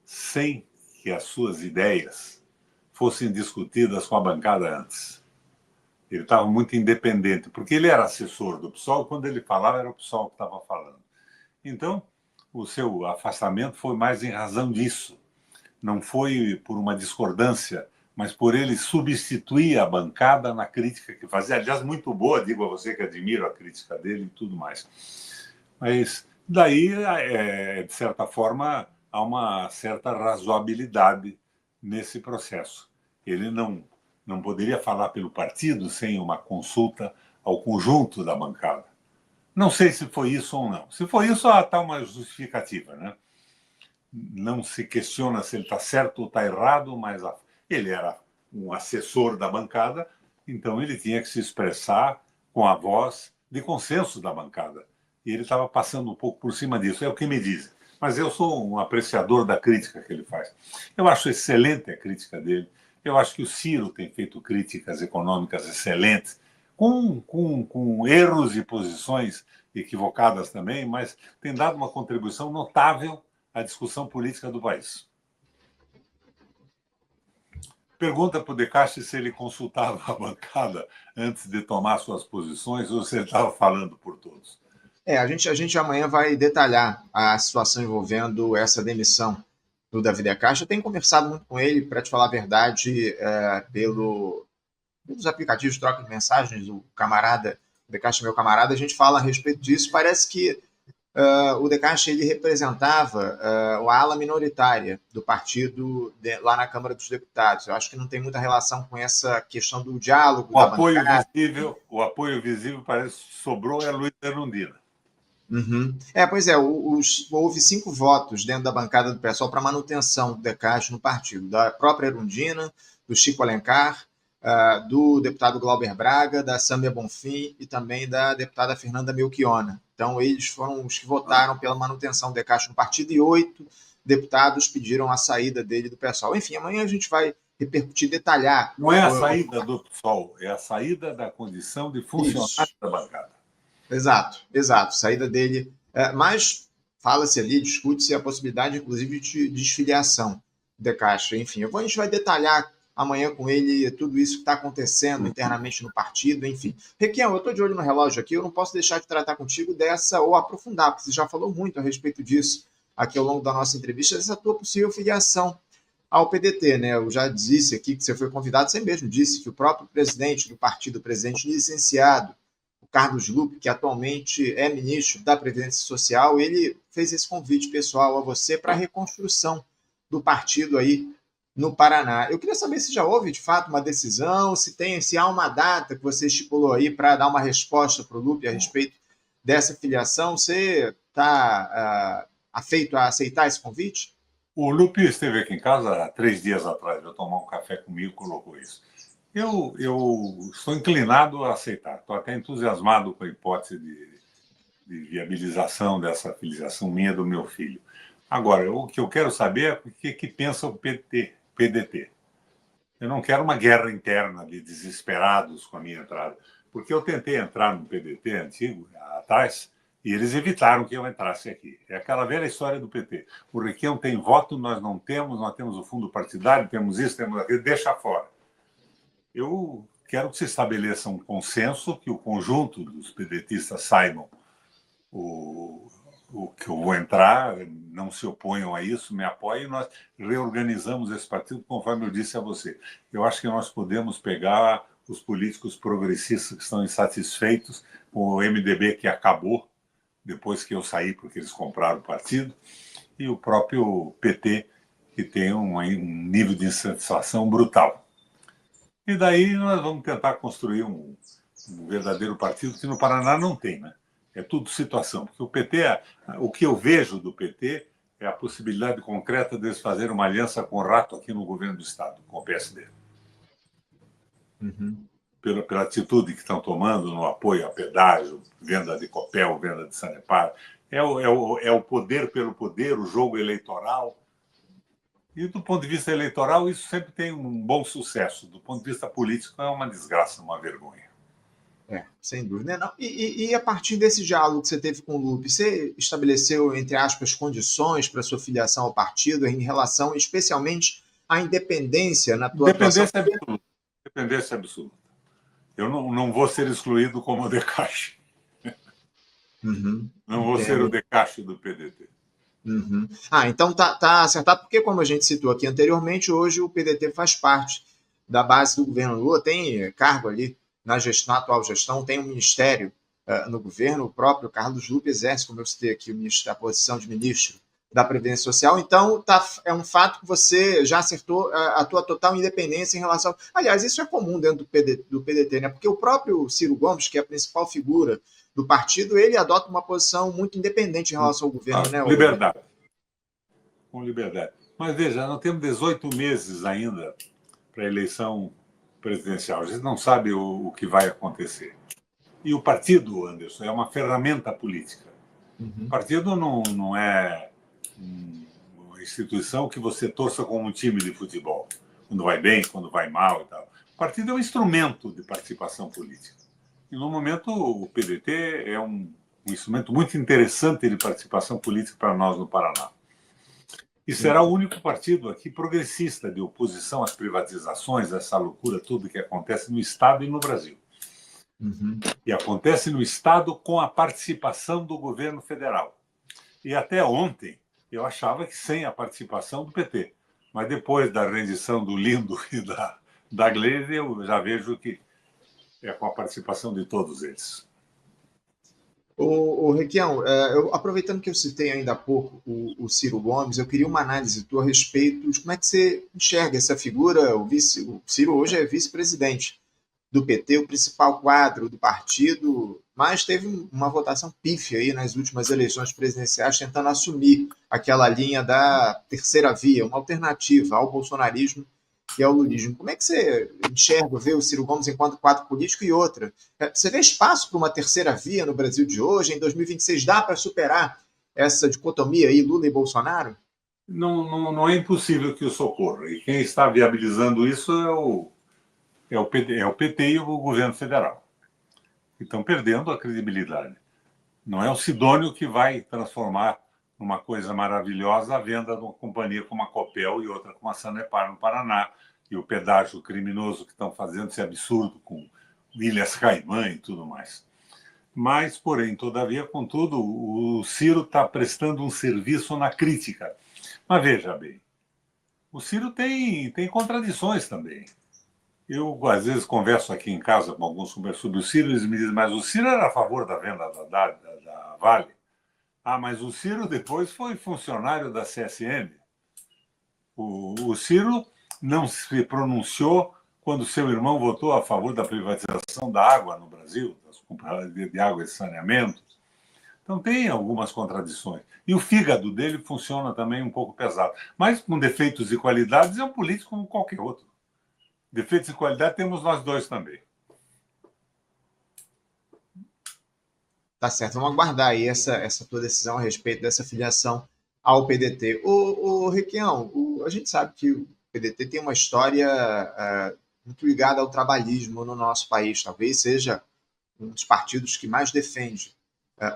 sem que as suas ideias fossem discutidas com a bancada antes. Ele estava muito independente, porque ele era assessor do PSOL, quando ele falava, era o PSOL que estava falando. Então, o seu afastamento foi mais em razão disso. Não foi por uma discordância, mas por ele substituir a bancada na crítica que fazia. Aliás, muito boa, digo a você que admiro a crítica dele e tudo mais. Mas daí, de certa forma, há uma certa razoabilidade nesse processo. Ele não poderia falar pelo partido sem uma consulta ao conjunto da bancada. Não sei se foi isso ou não. Se foi isso, está uma justificativa, né? Não se questiona se ele está certo ou está errado, mas ele era um assessor da bancada, então ele tinha que se expressar com a voz de consenso da bancada. E ele estava passando um pouco por cima disso, é o que me dizem. Mas eu sou um apreciador da crítica que ele faz. Eu acho excelente a crítica dele. Eu acho que o Ciro tem feito críticas econômicas excelentes, com erros e posições equivocadas também, mas tem dado uma contribuição notável à discussão política do país. Pergunta para o De Castro se ele consultava a bancada antes de tomar suas posições ou se ele estava falando por todos. A gente amanhã vai detalhar a situação envolvendo essa demissão do Davi De Castro. Eu tenho conversado muito com ele, para te falar a verdade, pelos aplicativos de troca de mensagens. O camarada, o De Castro, meu camarada, a gente fala a respeito disso. Parece que o De Castro ele representava a ala minoritária do partido lá na Câmara dos Deputados. Eu acho que não tem muita relação com essa questão do diálogo da bancada. O apoio visível parece que sobrou é Luiz Erundina. Uhum. Pois é, houve 5 votos dentro da bancada do PSOL para manutenção do De Castro no partido, da própria Erundina, do Chico Alencar, do deputado Glauber Braga, da Sâmia Bonfim e também da deputada Fernanda Melchiona. Então, eles foram os que votaram pela manutenção do De Castro no partido e 8 deputados pediram a saída dele do PSOL. Enfim, amanhã a gente vai repercutir, detalhar. Não é a saída do PSOL, é a saída da condição de funcionário da bancada. Exato. Saída dele. Mas fala-se ali, discute-se a possibilidade, inclusive, de desfiliação do De Castro. Enfim, a gente vai detalhar amanhã com ele tudo isso que está acontecendo internamente no partido, enfim. Requião, eu estou de olho no relógio aqui, eu não posso deixar de tratar contigo dessa, ou aprofundar, porque você já falou muito a respeito disso aqui ao longo da nossa entrevista, dessa tua possível filiação ao PDT, né? Eu já disse aqui que você foi convidado, você mesmo disse que o próprio presidente do partido, o presidente licenciado, Carlos Lupe, que atualmente é ministro da Previdência Social, ele fez esse convite pessoal a você para a reconstrução do partido aí no Paraná. Eu queria saber se já houve, de fato, uma decisão, se há uma data que você estipulou aí para dar uma resposta para o Lupe a respeito dessa filiação. Você está afeito a aceitar esse convite? O Lupe esteve aqui em casa há 3 dias atrás, veio tomar um café comigo e colocou isso. Eu estou inclinado a aceitar, estou até entusiasmado com a hipótese de viabilização dessa filiação minha do meu filho. Agora, o que eu quero saber é o que pensa o PDT. Eu não quero uma guerra interna de desesperados com a minha entrada, porque eu tentei entrar no PDT antigo, atrás, e eles evitaram que eu entrasse aqui. É aquela velha história do PT. O Requião tem voto, nós não temos, nós temos o fundo partidário, temos isso, temos aquilo, deixa fora. Eu quero que se estabeleça um consenso, que o conjunto dos pedetistas saibam o que eu vou entrar, não se oponham a isso, me apoiem, e nós reorganizamos esse partido, conforme eu disse a você. Eu acho que nós podemos pegar os políticos progressistas que estão insatisfeitos com o MDB, que acabou depois que eu saí, porque eles compraram o partido, e o próprio PT, que tem um nível de insatisfação brutal. E daí nós vamos tentar construir um verdadeiro partido que no Paraná não tem, né? É tudo situação. Porque o PT, o que eu vejo do PT é a possibilidade concreta deles fazerem uma aliança com o Rato aqui no governo do Estado, com o PSD. Uhum. Pela atitude que estão tomando no apoio a pedágio, venda de Copel, venda de Sanepar. É o poder pelo poder, o jogo eleitoral. E do ponto de vista eleitoral, isso sempre tem um bom sucesso. Do ponto de vista político, é uma desgraça, uma vergonha. Sem dúvida. Não. E a partir desse diálogo que você teve com o Lupe, você estabeleceu, entre aspas, condições para sua filiação ao partido em relação, especialmente, à independência na tua atuação? Dependência absoluta. Dependência absoluta. Eu não vou ser excluído como o Decache. Não vou ser o Decache do PDT. Então tá acertado, porque como a gente citou aqui anteriormente, hoje o PDT faz parte da base do governo Lula, tem cargo ali na atual gestão, tem um ministério no governo, o próprio Carlos Lupe exerce, como eu citei aqui, a posição de ministro da Previdência Social, então é um fato que você já acertou a tua total independência em relação... Aliás, isso é comum dentro do PDT, né? Porque o próprio Ciro Gomes, que é a principal figura do partido, ele adota uma posição muito independente em relação ao governo, né? Liberdade. Com liberdade. Mas veja, nós temos 18 meses ainda para a eleição presidencial. A gente não sabe o que vai acontecer. E o partido, Anderson, é uma ferramenta política. O partido não é uma instituição que você torça como um time de futebol, quando vai bem, quando vai mal e tal. O partido é um instrumento de participação política. E, no momento, o PDT é um instrumento muito interessante de participação política para nós no Paraná. E será o único partido aqui progressista de oposição às privatizações, essa loucura tudo que acontece no Estado e no Brasil. E acontece no Estado com a participação do governo federal. E até ontem eu achava que sem a participação do PT. Mas depois da rendição do Lindo e da Gleisi, eu já vejo que é com a participação de todos eles. Requião, aproveitando que eu citei ainda há pouco o Ciro Gomes, eu queria uma análise tua a respeito de como é que você enxerga essa figura. O Ciro hoje é vice-presidente do PT, o principal quadro do partido, mas teve uma votação pífia aí nas últimas eleições presidenciais, tentando assumir aquela linha da terceira via, uma alternativa ao bolsonarismo e ao lulismo. Como é que você enxerga, vê o Ciro Gomes enquanto quadro político? E outra, você vê espaço para uma terceira via no Brasil de hoje? Em 2026 dá para superar essa dicotomia aí, Lula e Bolsonaro? Não é impossível que isso ocorra. E quem está viabilizando isso é o PT e o governo federal, que estão perdendo a credibilidade. Não é o Sidônio que vai transformar numa coisa maravilhosa a venda de uma companhia como a Copel e outra como a Sanepar no Paraná, e o pedágio criminoso que estão fazendo esse absurdo com Ilhas Caimã e tudo mais. Mas, porém, todavia, contudo, o Ciro está prestando um serviço na crítica. Mas veja bem, o Ciro tem contradições também. Eu, às vezes, converso aqui em casa com alguns sobre o Ciro e eles me dizem, mas o Ciro era a favor da venda da Vale. Ah, mas o Ciro depois foi funcionário da CSN. O Ciro não se pronunciou quando seu irmão votou a favor da privatização da água no Brasil, das companhias de água e saneamento. Então tem algumas contradições. E o fígado dele funciona também um pouco pesado. Mas com defeitos e qualidades é um político como qualquer outro. Defeitos e qualidade temos nós dois também. Tá certo, vamos aguardar aí essa tua decisão a respeito dessa filiação ao PDT. Requião, a gente sabe que o PDT tem uma história muito ligada ao trabalhismo no nosso país, talvez seja um dos partidos que mais defende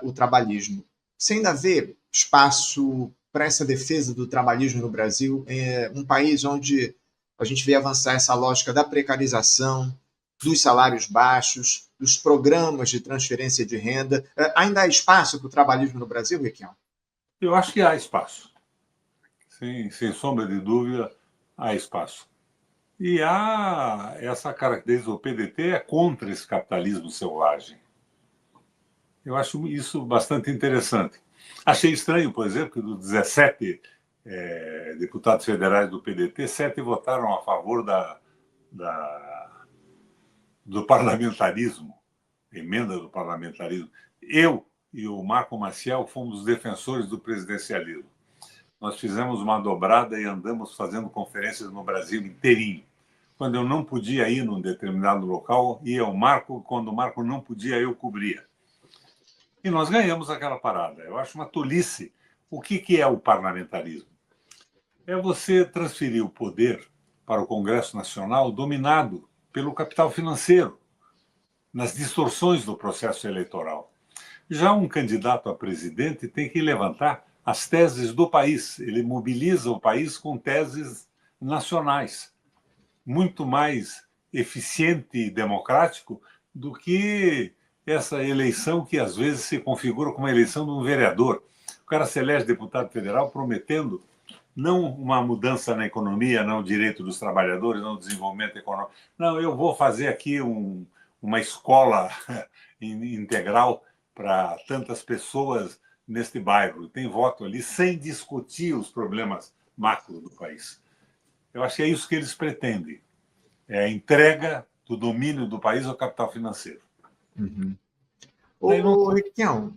o trabalhismo. Você ainda vê espaço para essa defesa do trabalhismo no Brasil, um país onde a gente vê avançar essa lógica da precarização, dos salários baixos, dos programas de transferência de renda. Ainda há espaço para o trabalhismo no Brasil, Requião? Eu acho que há espaço. Sem sombra de dúvida, há espaço. E há essa característica, o PDT é contra esse capitalismo selvagem. Eu acho isso bastante interessante. Achei estranho, por exemplo, que dos 17 deputados federais do PDT, 7 votaram a favor do parlamentarismo, emenda do parlamentarismo. Eu e o Marco Maciel fomos defensores do presidencialismo. Nós fizemos uma dobrada e andamos fazendo conferências no Brasil inteirinho. Quando eu não podia ir num determinado local, ia o Marco, quando o Marco não podia, eu cobria. E nós ganhamos aquela parada. Eu acho uma tolice. O que é o parlamentarismo? É você transferir o poder para o Congresso Nacional dominado pelo capital financeiro. nas distorções do processo eleitoral. Já um candidato a presidente tem que levantar as teses do país. Ele mobiliza o país com teses nacionais, muito mais eficiente e democrático do que essa eleição que às vezes se configura como a eleição de um vereador. O cara se elege deputado federal prometendo não uma mudança na economia, não o direito dos trabalhadores, não o desenvolvimento econômico. Não, eu vou fazer aqui uma escola integral para tantas pessoas neste bairro. Tem voto ali sem discutir os problemas macro do país. Eu acho que é isso que eles pretendem. É a entrega do domínio do país ao capital financeiro. Uhum. Daí não... Ô, Requião,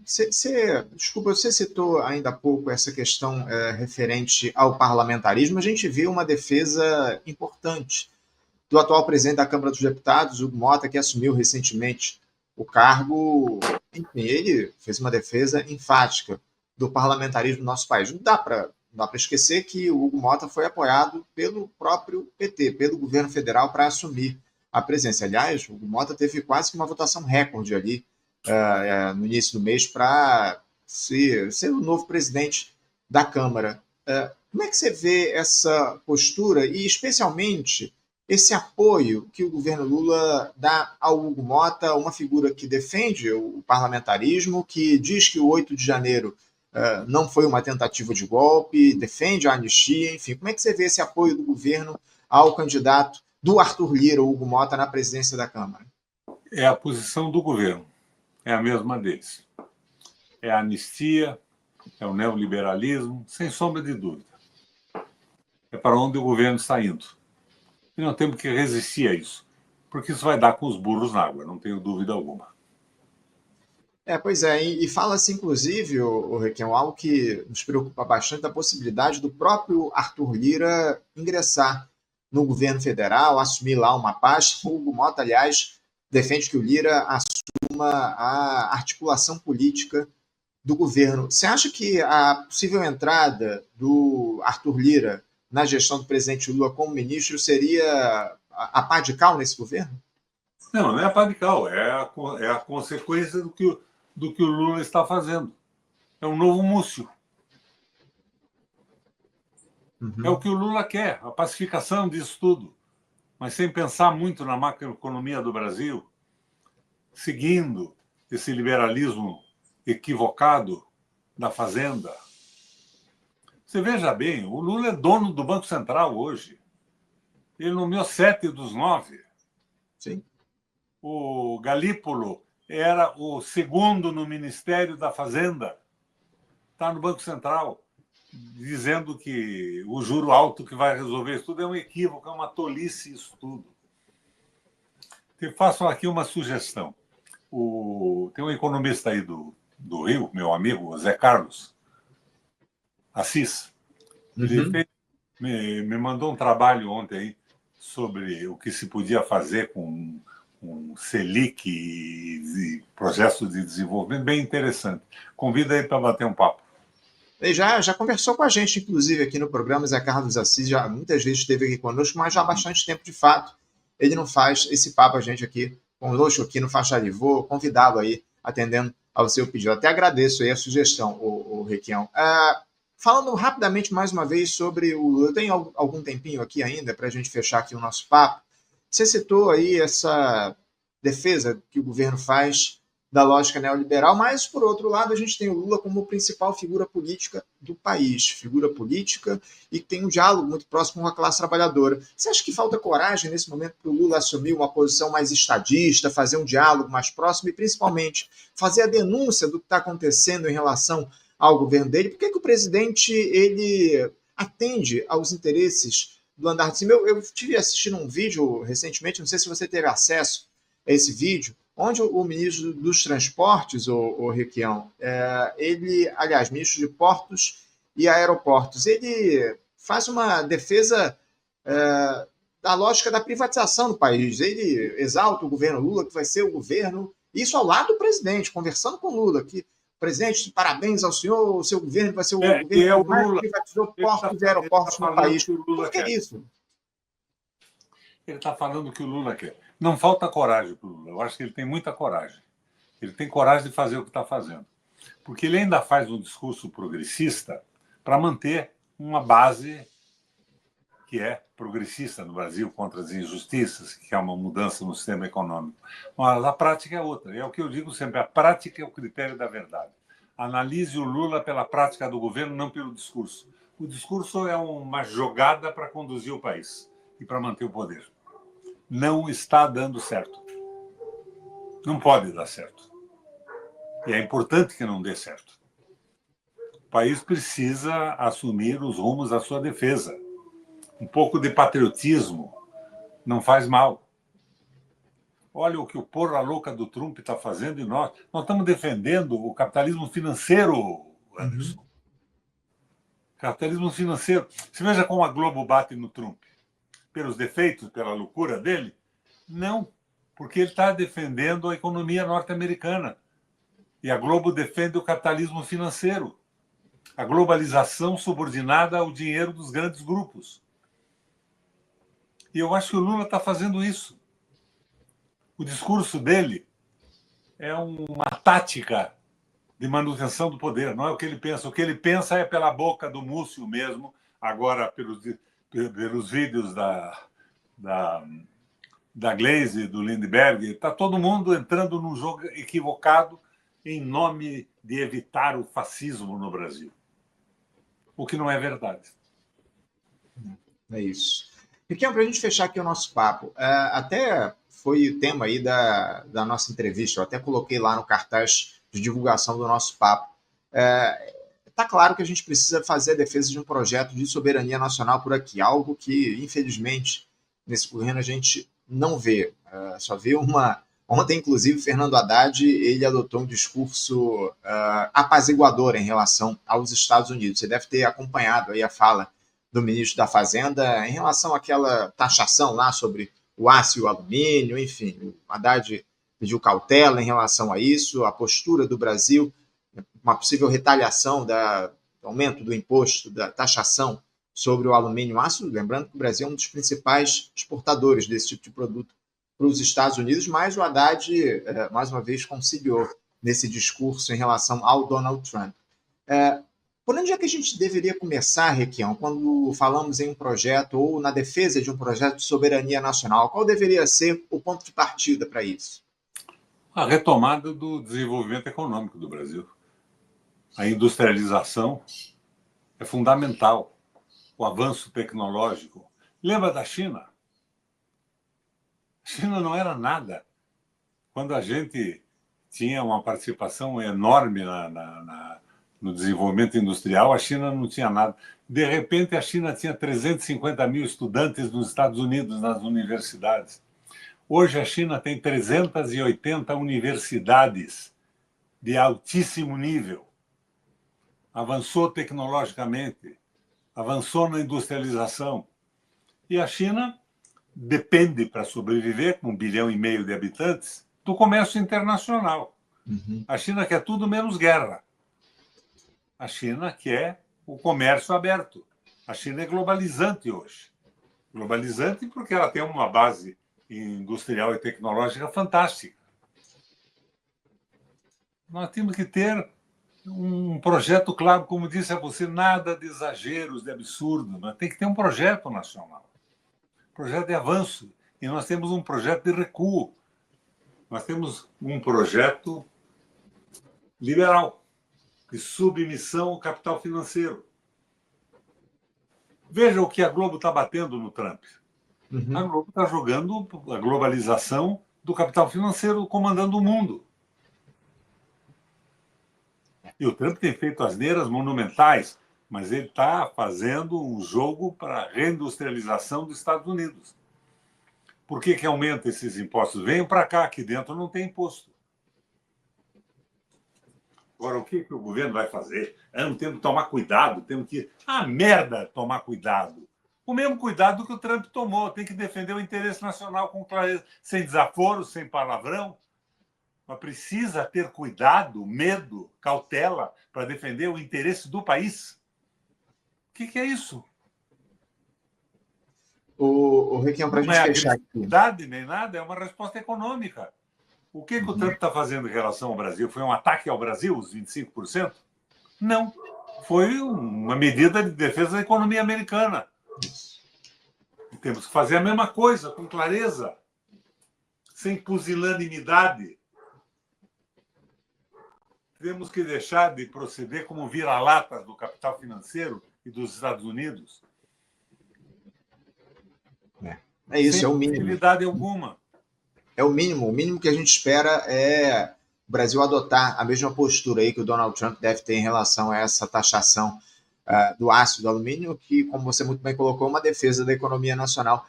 desculpa, você citou ainda há pouco essa questão referente ao parlamentarismo. A gente viu uma defesa importante do atual presidente da Câmara dos Deputados, Hugo Mota, que assumiu recentemente o cargo. Enfim, ele fez uma defesa enfática do parlamentarismo no nosso país. Não dá para esquecer que o Hugo Mota foi apoiado pelo próprio PT, pelo governo federal, para assumir a presidência. Aliás, o Hugo Mota teve quase que uma votação recorde ali no início do mês para ser o novo presidente da Câmara. Como é que você vê essa postura e, especialmente, esse apoio que o governo Lula dá ao Hugo Mota, uma figura que defende o parlamentarismo, que diz que o 8 de janeiro não foi uma tentativa de golpe, defende a anistia, enfim. Como é que você vê esse apoio do governo ao candidato do Arthur Lira, o Hugo Mota, na presidência da Câmara? É a posição do governo. É a mesma deles. É a anistia, é o neoliberalismo, sem sombra de dúvida. É para onde o governo está indo. E não temos que resistir a isso, porque isso vai dar com os burros na água, não tenho dúvida alguma. Pois é, e fala-se, inclusive, o Requião, algo que nos preocupa bastante, da possibilidade do próprio Arthur Lira ingressar no governo federal, assumir lá uma pasta. O Hugo Mota, aliás, defende que o Lira assuma a articulação política do governo. Você acha que a possível entrada do Arthur Lira na gestão do presidente Lula como ministro seria a pá de cal nesse governo? Não, não é a pá de cal, é a consequência do que o Lula está fazendo. É um novo Múcio. Uhum. É o que o Lula quer, a pacificação disso tudo, mas sem pensar muito na macroeconomia do Brasil, seguindo esse liberalismo equivocado da Fazenda. Você veja bem, o Lula é dono do Banco Central hoje. Ele nomeou 7 dos 9. Sim. O Galípolo era o segundo no Ministério da Fazenda. Está no Banco Central, dizendo que o juro alto que vai resolver isso tudo é um equívoco, é uma tolice isso tudo. Eu faço aqui uma sugestão. Tem um economista aí do Rio, meu amigo Zé Carlos Assis. Ele me mandou um trabalho ontem aí sobre o que se podia fazer com um Selic e projetos de desenvolvimento bem interessante. Convida aí para bater um papo. Ele já conversou com a gente, inclusive, aqui no programa. Zé Carlos Assis já muitas vezes esteve aqui conosco, mas já há bastante tempo, de fato, ele não faz esse papo a gente aqui conosco, aqui no Faixa Livre. Vou convidá-lo aí, atendendo ao seu pedido. Até agradeço aí a sugestão, o Requião. Falando rapidamente mais uma vez sobre o... Eu tenho algum tempinho aqui ainda para a gente fechar aqui o nosso papo. Você citou aí essa defesa que o governo faz da lógica neoliberal, mas, por outro lado, a gente tem o Lula como principal figura política do país, figura política e que tem um diálogo muito próximo com a classe trabalhadora. Você acha que falta coragem nesse momento para o Lula assumir uma posição mais estadista, fazer um diálogo mais próximo e, principalmente, fazer a denúncia do que está acontecendo em relação ao governo dele? Por que o presidente ele atende aos interesses do andar de cima? Eu estive assistindo um vídeo recentemente, não sei se você teve acesso a esse vídeo, onde o ministro dos Transportes, o Requião, ministro de Portos e Aeroportos, ele faz uma defesa da lógica da privatização do país. Ele exalta o governo Lula, que vai ser o governo, isso ao lado do presidente, conversando com o Lula, que presidente, parabéns ao senhor, o seu governo vai ser o governo que mais privatizou portos e aeroportos no país. Por que isso? ele está falando o que o Lula quer. Não falta coragem para o Lula. Eu acho que ele tem muita coragem. Ele tem coragem de fazer o que está fazendo. Porque ele ainda faz um discurso progressista para manter uma base que é progressista no Brasil contra as injustiças, que é uma mudança no sistema econômico. Mas a prática é outra. É o que eu digo sempre, a prática é o critério da verdade. Analise o Lula pela prática do governo, não pelo discurso. O discurso é uma jogada para conduzir o país e para manter o poder. Não está dando certo. Não pode dar certo. E é importante que não dê certo. O país precisa assumir os rumos da sua defesa. Um pouco de patriotismo não faz mal. Olha o que o porra louca do Trump está fazendo e nós estamos defendendo o capitalismo financeiro, Anderson. Uhum. Capitalismo financeiro. Você veja como a Globo bate no Trump. Pelos defeitos, pela loucura dele? Não, porque ele está defendendo a economia norte-americana. E a Globo defende o capitalismo financeiro. A globalização subordinada ao dinheiro dos grandes grupos. E eu acho que o Lula está fazendo isso. O discurso dele é uma tática de manutenção do poder, não é o que ele pensa. O que ele pensa é pela boca do Múcio mesmo, agora pelos vídeos da Glaze, do Lindbergh. Está todo mundo entrando num jogo equivocado em nome de evitar o fascismo no Brasil. O que não é verdade. É isso. Pequeno, para a gente fechar aqui o nosso papo, até foi o tema aí da nossa entrevista, eu até coloquei lá no cartaz de divulgação do nosso papo. Está claro que a gente precisa fazer a defesa de um projeto de soberania nacional por aqui, algo que, infelizmente, nesse governo a gente não vê. Só vê uma... Ontem, inclusive, Fernando Haddad ele adotou um discurso apaziguador em relação aos Estados Unidos. Você deve ter acompanhado aí a fala do ministro da Fazenda em relação àquela taxação lá sobre o aço e o alumínio, enfim. O Haddad pediu cautela em relação a isso, a postura do Brasil, uma possível retaliação do aumento do imposto, da taxação sobre o alumínio e o aço. Lembrando que o Brasil é um dos principais exportadores desse tipo de produto para os Estados Unidos, mas o Haddad, mais uma vez, conciliou nesse discurso em relação ao Donald Trump. Por onde é que a gente deveria começar, Requião, quando falamos em um projeto ou na defesa de um projeto de soberania nacional? Qual deveria ser o ponto de partida para isso? A retomada do desenvolvimento econômico do Brasil. A industrialização é fundamental. O avanço tecnológico. Lembra da China? A China não era nada. Quando a gente tinha uma participação enorme no desenvolvimento industrial, a China não tinha nada. De repente, a China tinha 350 mil estudantes nos Estados Unidos, nas universidades. Hoje, a China tem 380 universidades de altíssimo nível. Avançou tecnologicamente, avançou na industrialização. E a China depende, para sobreviver, com 1,5 bilhão de habitantes, do comércio internacional. Uhum. A China quer tudo menos guerra. A China quer o comércio aberto. A China é globalizante hoje. Globalizante porque ela tem uma base industrial e tecnológica fantástica. Nós temos que ter um projeto claro, como disse a você, nada de exageros, de absurdo, mas tem que ter um projeto nacional. Projeto de avanço. E nós temos um projeto de recuo. Nós temos um projeto liberal, de submissão ao capital financeiro. Veja o que a Globo está batendo no Trump. Uhum. A Globo está jogando a globalização do capital financeiro comandando o mundo. E o Trump tem feito asneiras monumentais, mas ele está fazendo um jogo para a reindustrialização dos Estados Unidos. Por que aumenta esses impostos? Venham para cá, aqui dentro não tem imposto. Agora, o que o governo vai fazer? Não temos que tomar cuidado, temos que... merda, tomar cuidado. O mesmo cuidado que o Trump tomou. Tem que defender o interesse nacional com clareza, sem desaforo, sem palavrão. Mas precisa ter cuidado, medo, cautela para defender o interesse do país. O que é isso? O Requião, para a gente fechar aqui. Não é agressividade nem nada, é uma resposta econômica. O que o Trump está fazendo em relação ao Brasil? Foi um ataque ao Brasil, os 25%? Não. Foi uma medida de defesa da economia americana. E temos que fazer a mesma coisa, com clareza, sem pusilanimidade. Temos que deixar de proceder como vira-latas do capital financeiro e dos Estados Unidos. É isso, sem é o mínimo. possibilidade alguma. É o mínimo. O mínimo que a gente espera é o Brasil adotar a mesma postura aí que o Donald Trump deve ter em relação a essa taxação do aço e do alumínio, que, como você muito bem colocou, é uma defesa da economia nacional.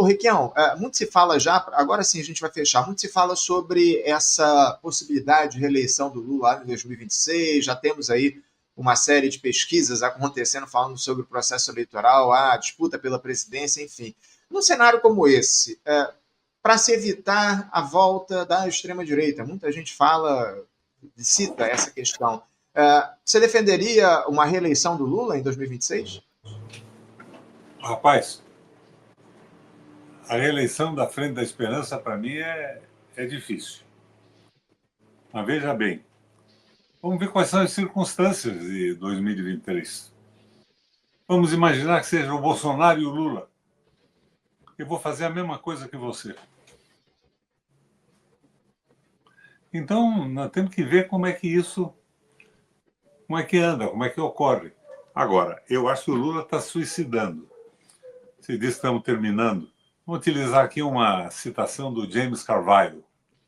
Requião, muito se fala já, agora sim a gente vai fechar, muito se fala sobre essa possibilidade de reeleição do Lula lá em 2026, já temos aí uma série de pesquisas acontecendo falando sobre o processo eleitoral, a disputa pela presidência, enfim. Num cenário como esse, para se evitar a volta da extrema-direita, muita gente cita essa questão. Você defenderia uma reeleição do Lula em 2026? Rapaz, a reeleição da Frente da Esperança, para mim, é difícil. Mas veja bem, vamos ver quais são as circunstâncias de 2023. Vamos imaginar que seja o Bolsonaro e o Lula. Eu vou fazer a mesma coisa que você. Então, nós temos que ver como é que anda, como é que ocorre. Agora, eu acho que o Lula está suicidando. Você diz que estamos terminando. Vou utilizar aqui uma citação do James Carville.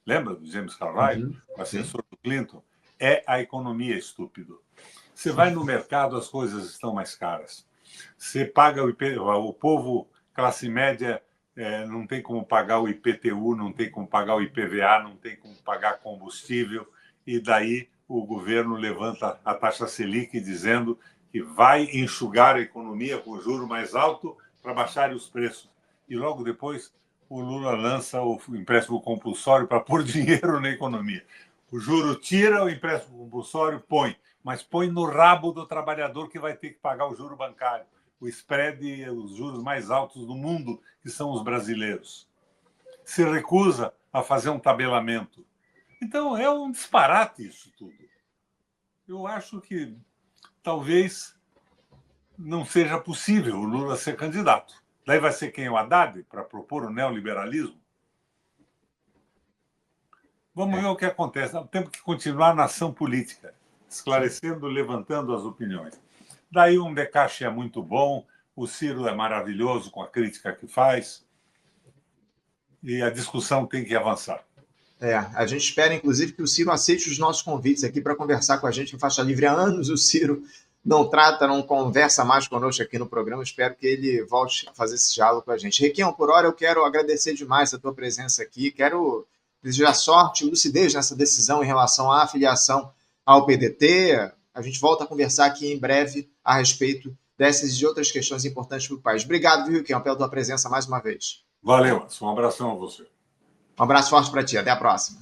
Lembra do James Carville? O assessor do Clinton? É a economia, estúpido. Você vai no mercado, as coisas estão mais caras. Você paga o povo, classe média, não tem como pagar o IPTU, não tem como pagar o IPVA, não tem como pagar combustível, e daí o governo levanta a taxa Selic dizendo que vai enxugar a economia com juro mais alto para baixar os preços. E logo depois o Lula lança o empréstimo compulsório para pôr dinheiro na economia. O juro tira, o empréstimo compulsório põe, mas põe no rabo do trabalhador que vai ter que pagar o juro bancário. O spread e os juros mais altos do mundo, que são os brasileiros. Se recusa a fazer um tabelamento. Então, é um disparate isso tudo. Eu acho que talvez não seja possível o Lula ser candidato. Daí vai ser quem? O Haddad, para propor o neoliberalismo? Vamos ver o que acontece. Nós temos que continuar na ação política, esclarecendo, levantando as opiniões. Daí um Decache é muito bom, o Ciro é maravilhoso com a crítica que faz, e a discussão tem que avançar. A gente espera, inclusive, que o Ciro aceite os nossos convites aqui para conversar com a gente em Faixa Livre. Há anos o Ciro não conversa mais conosco aqui no programa. Espero que ele volte a fazer esse diálogo com a gente. Requião, por hora, eu quero agradecer demais a tua presença aqui. Quero desejar sorte e lucidez nessa decisão em relação à filiação ao PDT. A gente volta a conversar aqui em breve a respeito dessas e de outras questões importantes para o país. Obrigado, Requião, pela tua presença mais uma vez. Valeu, um abração a você. Um abraço forte para ti. Até a próxima.